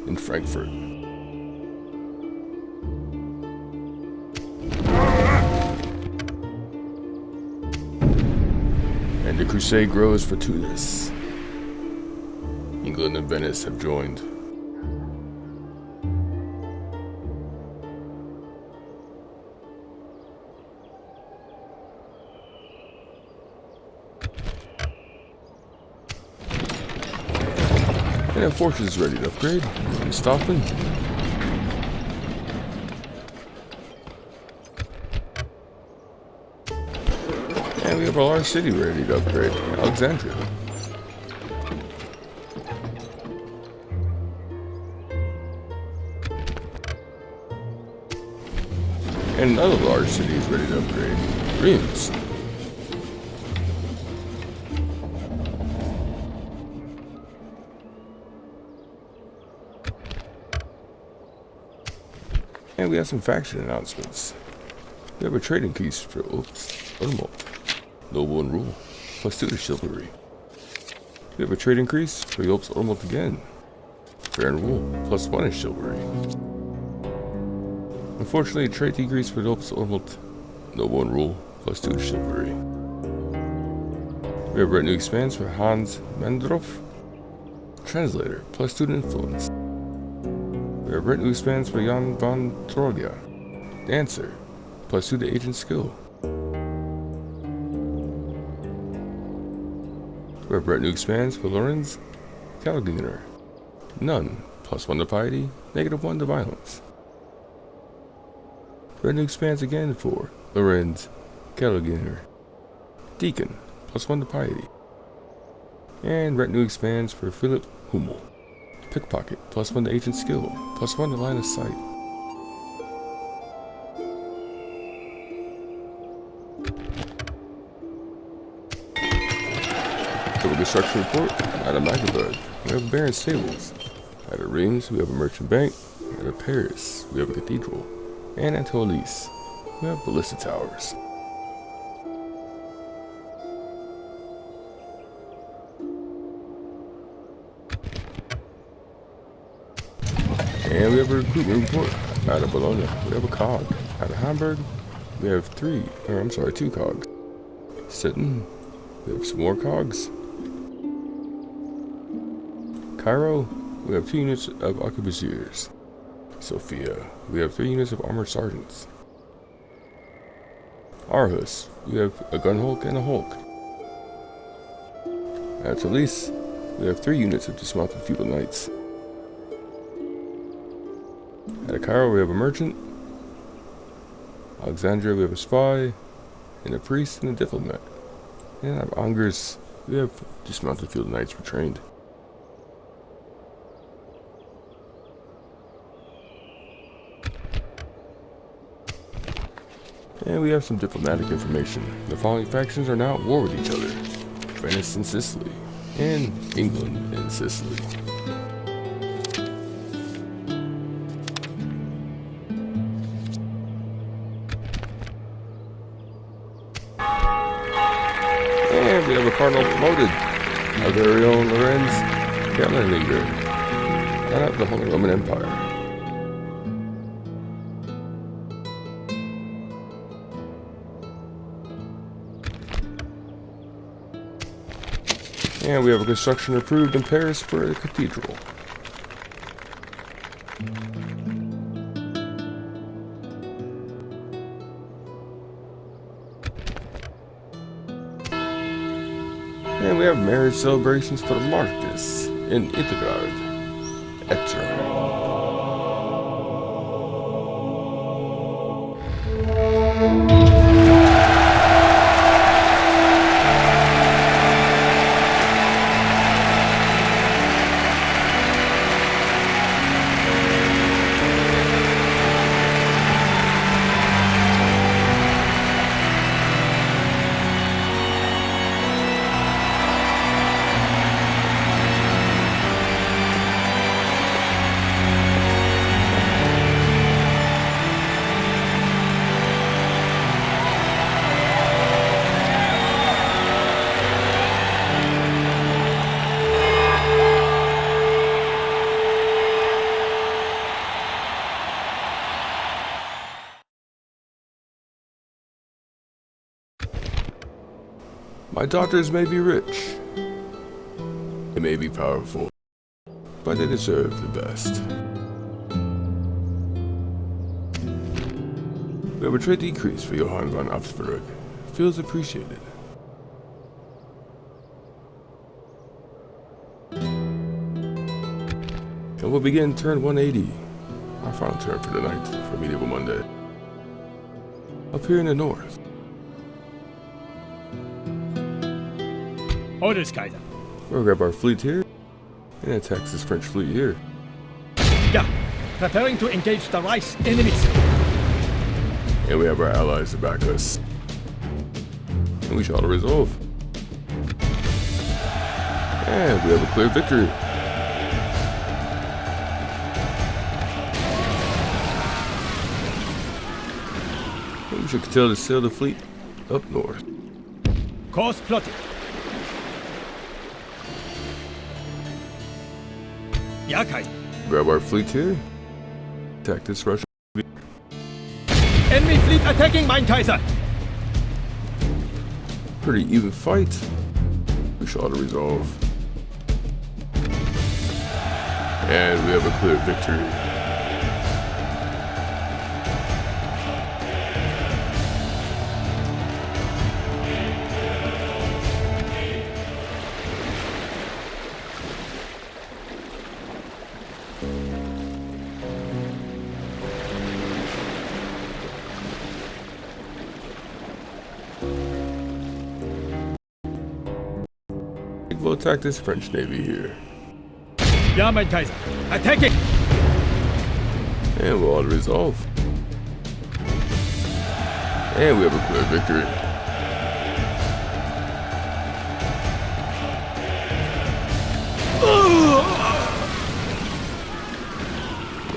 In Frankfurt. And the crusade grows for Toulouse. England and Venice have joined. And our fortress is ready to upgrade. And stopping. And we have a large city ready to upgrade. Alexandria. And another large city is ready to upgrade. Rennes. And we have some faction announcements. We have a trade increase for Ultimate, Noble and Rule, plus 2 to Chivalry. We have a trade increase for Yolp's Ultimate again, Fair and Rule, plus 1 in Chivalry. Unfortunately, a trade decrease for Yolp's Ultimate, Noble and Rule, plus 2 to Chivalry. We have Retinue Expands for Hans Mendroff, Translator, plus 2 to Influence. We have Retinue Expands for Jan van Troja, Dancer, plus 2 to Agent Skill. We have Retinue Expands for Lorenz Calginer, None, plus 1 to Piety, -1 to Violence. Retinue Expands again for Lorenz Calginer, Deacon, plus 1 to Piety. And Retinue Expands for Philip Hummel, Pickpocket, plus 1 to Agent Skill, plus 1 to Line of Sight. Civil Construction Report out of Magdeburg. We have Baron Stables. Out of Reims, we have a Merchant Bank. Out of Paris, we have a Cathedral. And at Toulouse, we have Ballista Towers. And we have a recruitment report out of Bologna. We have a cog. Out of Hamburg, we have 2 cogs. Sitten, we have some more cogs. Cairo, we have 2 units of arquebusiers. Sophia, we have 3 units of armored sergeants. Aarhus, we have a gun hulk and a hulk. At Toulouse, we have 3 units of dismounted feudal knights. At Cairo we have a merchant. Alexandria we have a spy, and a priest and a diplomat. And at Angers we have dismounted field knights for trained. And we have some diplomatic information. The following factions are now at war with each other. Venice and Sicily, and England and Sicily. And we have a cardinal promoted, our very own Lorenz Gallenlinger, and of the Holy Roman Empire. And we have a construction approved in Paris for a cathedral. And we have marriage celebrations for the Marquis in Itagard, Etzer. My daughters may be rich, they may be powerful, but they deserve the best. We have a trade decrease for Johann von Habsburg. Feels appreciated. And we'll begin turn 180, our final turn for the night for Medieval Monday. Up here in the north. Orders, Kaiser. We'll grab our fleet here and attack this French fleet here. Yeah, preparing to engage the Reich's enemies. And we have our allies to back us. And we shall resolve. And we have a clear victory. And we should continue to sail the fleet up north. Course plotted. Yeah, Kaiser. Grab our fleet here. Attack this Russian fleet. Enemy fleet attacking, mein Kaiser. Pretty even fight. We shall resolve. And we have a clear victory. We'll attack this French Navy here. Ja, mein Kaiser. Attacking! And we'll all resolve. And we have a clear victory.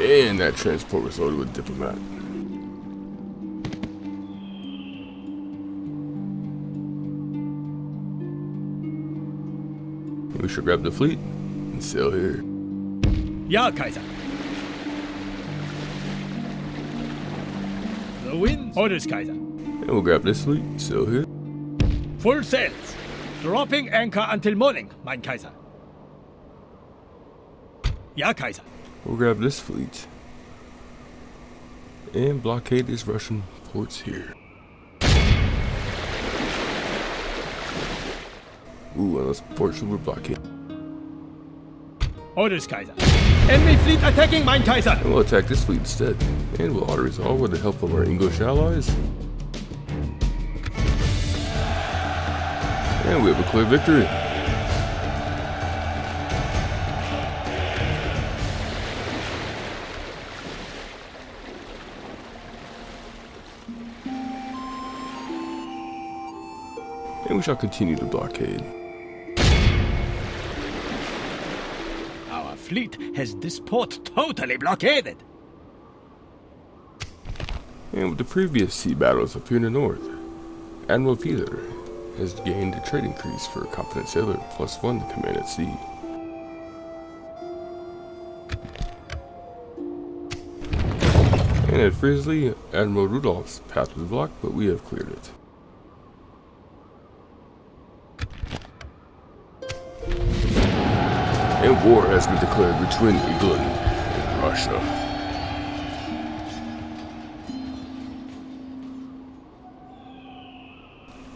And that transport was loaded with diplomat. We should grab the fleet and sail here. Ja, Kaiser. The wind. Orders, Kaiser. And we'll grab this fleet and sail here. Full sails. Dropping anchor until morning, mein Kaiser. Ja, Kaiser. We'll grab this fleet and blockade these Russian ports here. Ooh, and those ports will blockade. Orders, Kaiser. Enemy fleet attacking, mein Kaiser! And we'll attack this fleet instead. And we'll auto-resolve with the help of our English allies. And we have a clear victory. And we shall continue the blockade. Our fleet has this port totally blockaded. And with the previous sea battles up here in the north, Admiral Peter has gained a trade increase for a competent sailor +1 to command at sea. And at Frisley, Admiral Rudolph's path was blocked, but we have cleared it. And war has been declared between England and Russia.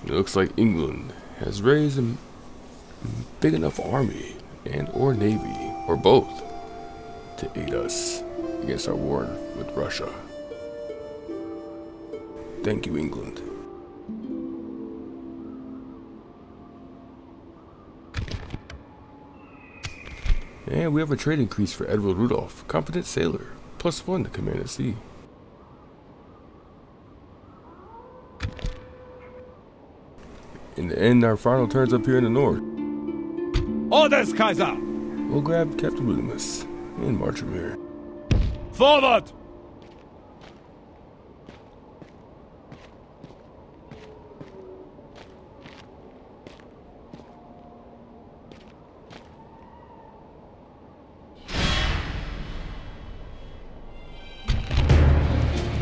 It looks like England has raised a big enough army and or navy, or both, to aid us against our war with Russia. Thank you, England. And we have a trade increase for Admiral Rudolph, competent sailor, +1 to command at sea. In the end, our final turns up here in the north. Orders, Kaiser! We'll grab Captain Loomis and march him here. Forward!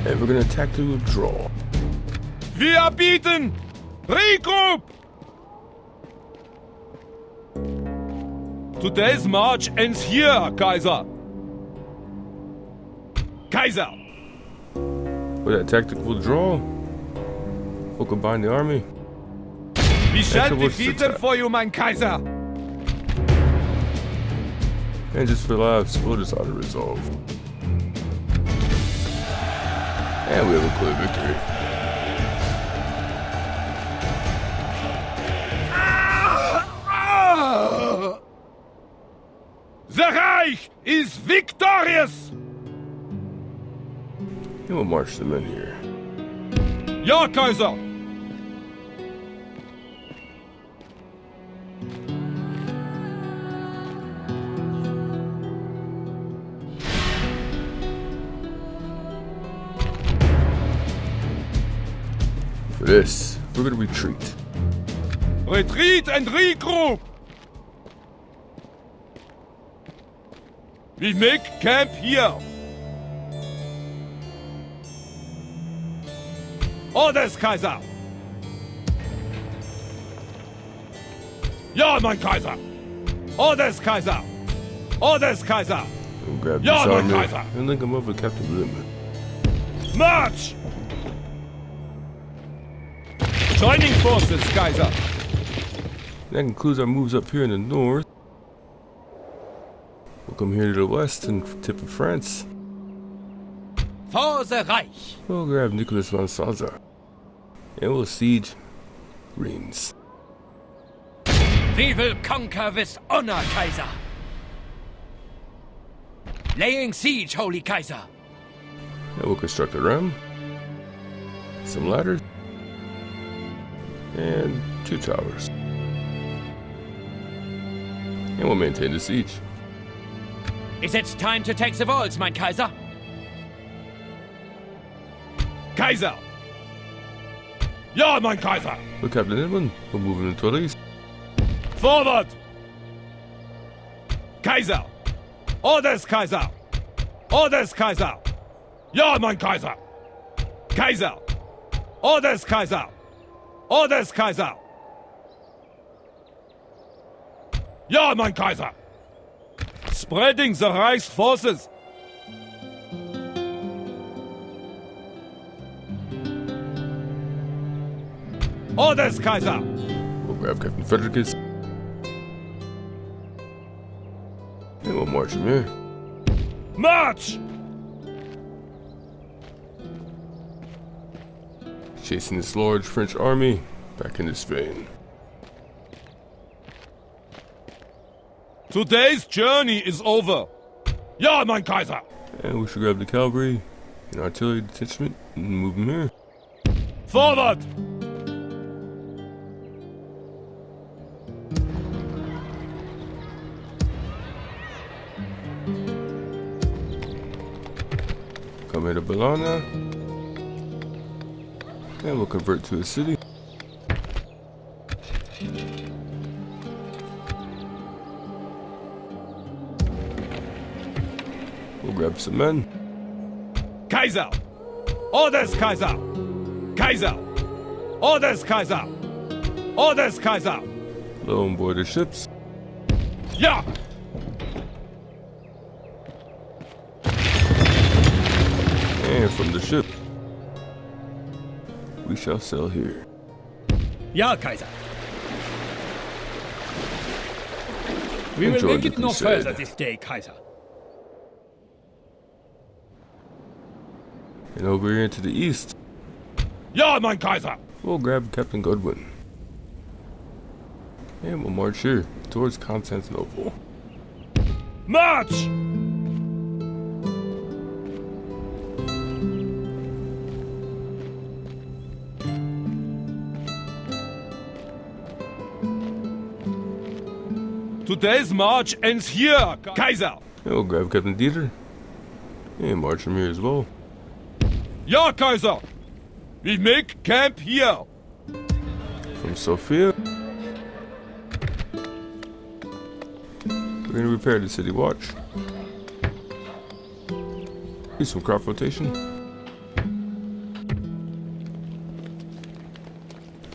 And we're gonna attack to a draw. Wir bieten! Regroup! Today's march ends here, Kaiser. Kaiser! With that tactical draw, we'll combine the army. We shall towards defeat the them for you, mein Kaiser! And just for laughs, we'll just auto-resolve. And we have a clear victory. The Reich is victorious! And we'll march them in here. Ja, Kaiser! For this, we're gonna retreat. Retreat and regroup! We make camp here. Orders, Kaiser! Ja, mein Kaiser! Orders, Kaiser! Orders, Kaiser! We'll grab Ja, this mein army Kaiser! and link them up with Captain Loomis. March! Joining forces, Kaiser! That concludes our moves up here in the north. We'll come here to the west and tip of France. For the Reich! We'll grab Nicholas von Salza. And we'll siege Rennes. We will conquer with honor, Kaiser! Laying siege, Holy Kaiser! And we'll construct a ram, some ladders, and 2 towers. And we'll maintain the siege. Is it time to take the walls, mein Kaiser? Kaiser! Ja, mein Kaiser! With Captain Edmund, we'll move into Toulouse. Forward! Kaiser! Orders, Kaiser! Orders, Kaiser! Ja, mein Kaiser! Kaiser! Orders, Kaiser! Orders, Kaiser! Ja, mein Kaiser! Spreading the Reich's forces! Orders, Kaiser! We'll grab Captain Frederick's. And we'll march him here. March! Chasing this large French army back into Spain. Today's journey is over. Ja, mein Kaiser! And we should grab the cavalry and artillery detachment and move them here. Forward! Come here to Bologna. And we'll convert to a city. We'll grab some men. Kaiser! Orders, Kaiser! Kaiser! Orders, Kaiser! Orders, Kaiser! Low on board the ships. Ja! And from the ship, we shall sail here. Ja, Kaiser. We will Enjoy make the it no crusade. further this day, Kaiser. And over here to the east, Ja, mein Kaiser! we'll grab Captain Godwin. And we'll march here towards Constantinople. March! Today's march ends here, Kaiser! And we'll grab Captain Dieter. And march him here as well. Ja, Kaiser! We make camp here! From Sofia, we're gonna repair the city watch. Do some crop rotation.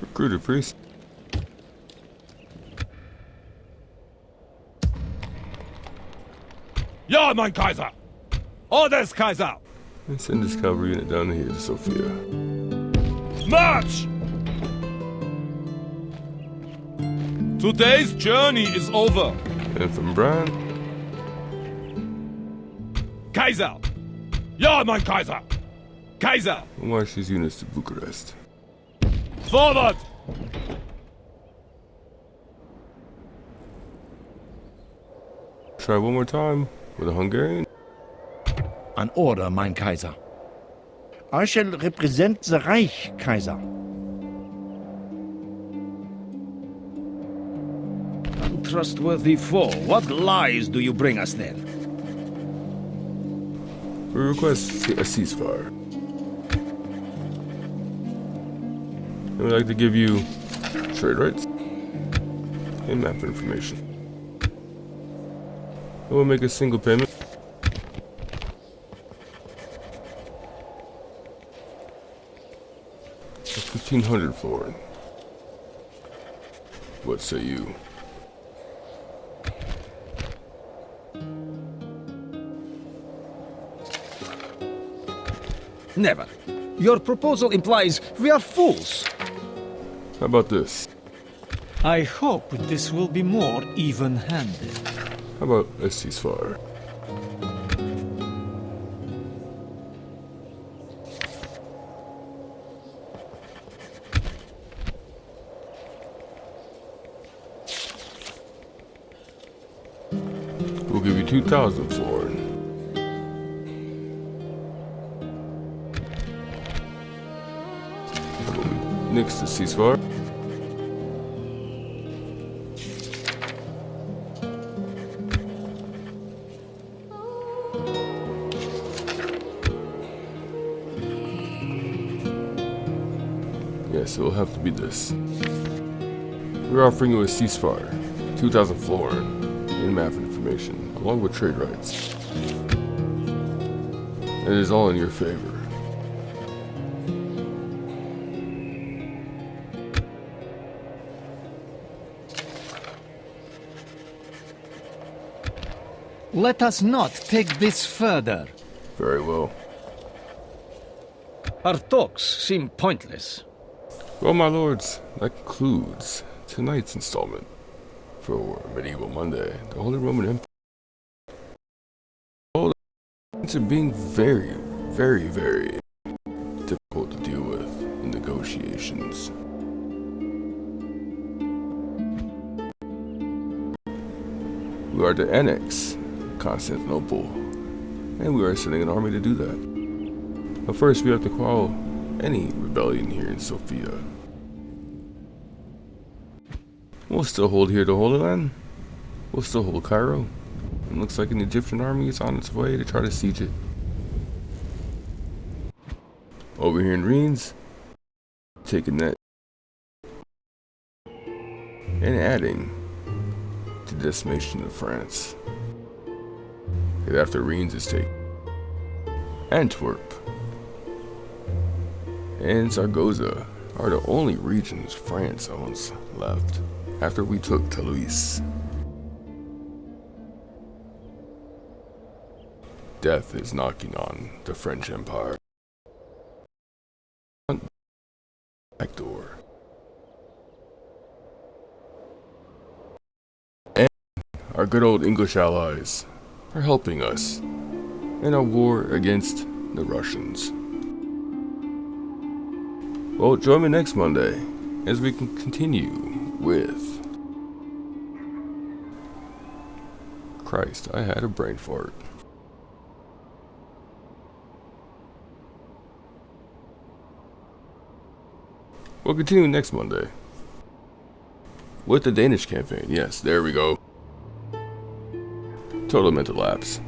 Recruit a priest. Ja, mein Kaiser! Orders, Kaiser! And send this cavalry unit down here to Sofia. March! Today's journey is over. And from Bran, Kaiser! Ja, mein Kaiser! Kaiser! we'll march these units to Bucharest. Forward! Try one more time with a Hungarian. An order, mein Kaiser. I shall represent the Reich, Kaiser. Untrustworthy foe, what lies do you bring us then? We request a ceasefire. And we'd like to give you trade rights and map information. And we'll make a single payment. Of 1,500 florin. What say you? Never. Your proposal implies we are fools. How about this? I hope this will be more even-handed. How about a ceasefire? We'll give you 2,000 florin. Next to ceasefire. Yes, it will have to be this. We're offering you a ceasefire, 2,000 florin, and map information, along with trade rights. It is all in your favor. Let us not take this further. Very well. Our talks seem pointless. Well, my lords, that concludes tonight's installment for Medieval Monday, the Holy Roman Empire. It's being very, very, very difficult to deal with in negotiations. We are to annex Constantinople, and we are sending an army to do that. But first, we have to quell any rebellion here in Sofia. We'll still hold here the Holy Land. We'll still hold Cairo. It looks like an Egyptian army is on its way to try to siege it. Over here in Rennes, taking that and adding to the decimation of France. And after Rennes is taken, Antwerp and Zaragoza are the only regions France owns left after we took Toulouse. Death is knocking on the French Empire. Back door. And our good old English allies are helping us in our war against the Russians. Well, join me next Monday as we can continue with... Christ, I had a brain fart. We'll continue next Monday with the Danish campaign. Yes, there we go. Total mental lapse.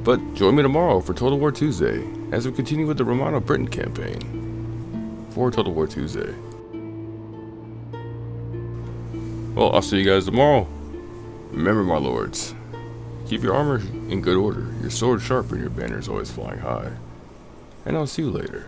But join me tomorrow for Total War Tuesday as we continue with the Romano-Britain campaign for Total War Tuesday. Well, I'll see you guys tomorrow. Remember, my lords, keep your armor in good order, your sword sharp, and your banners always flying high. And I'll see you later.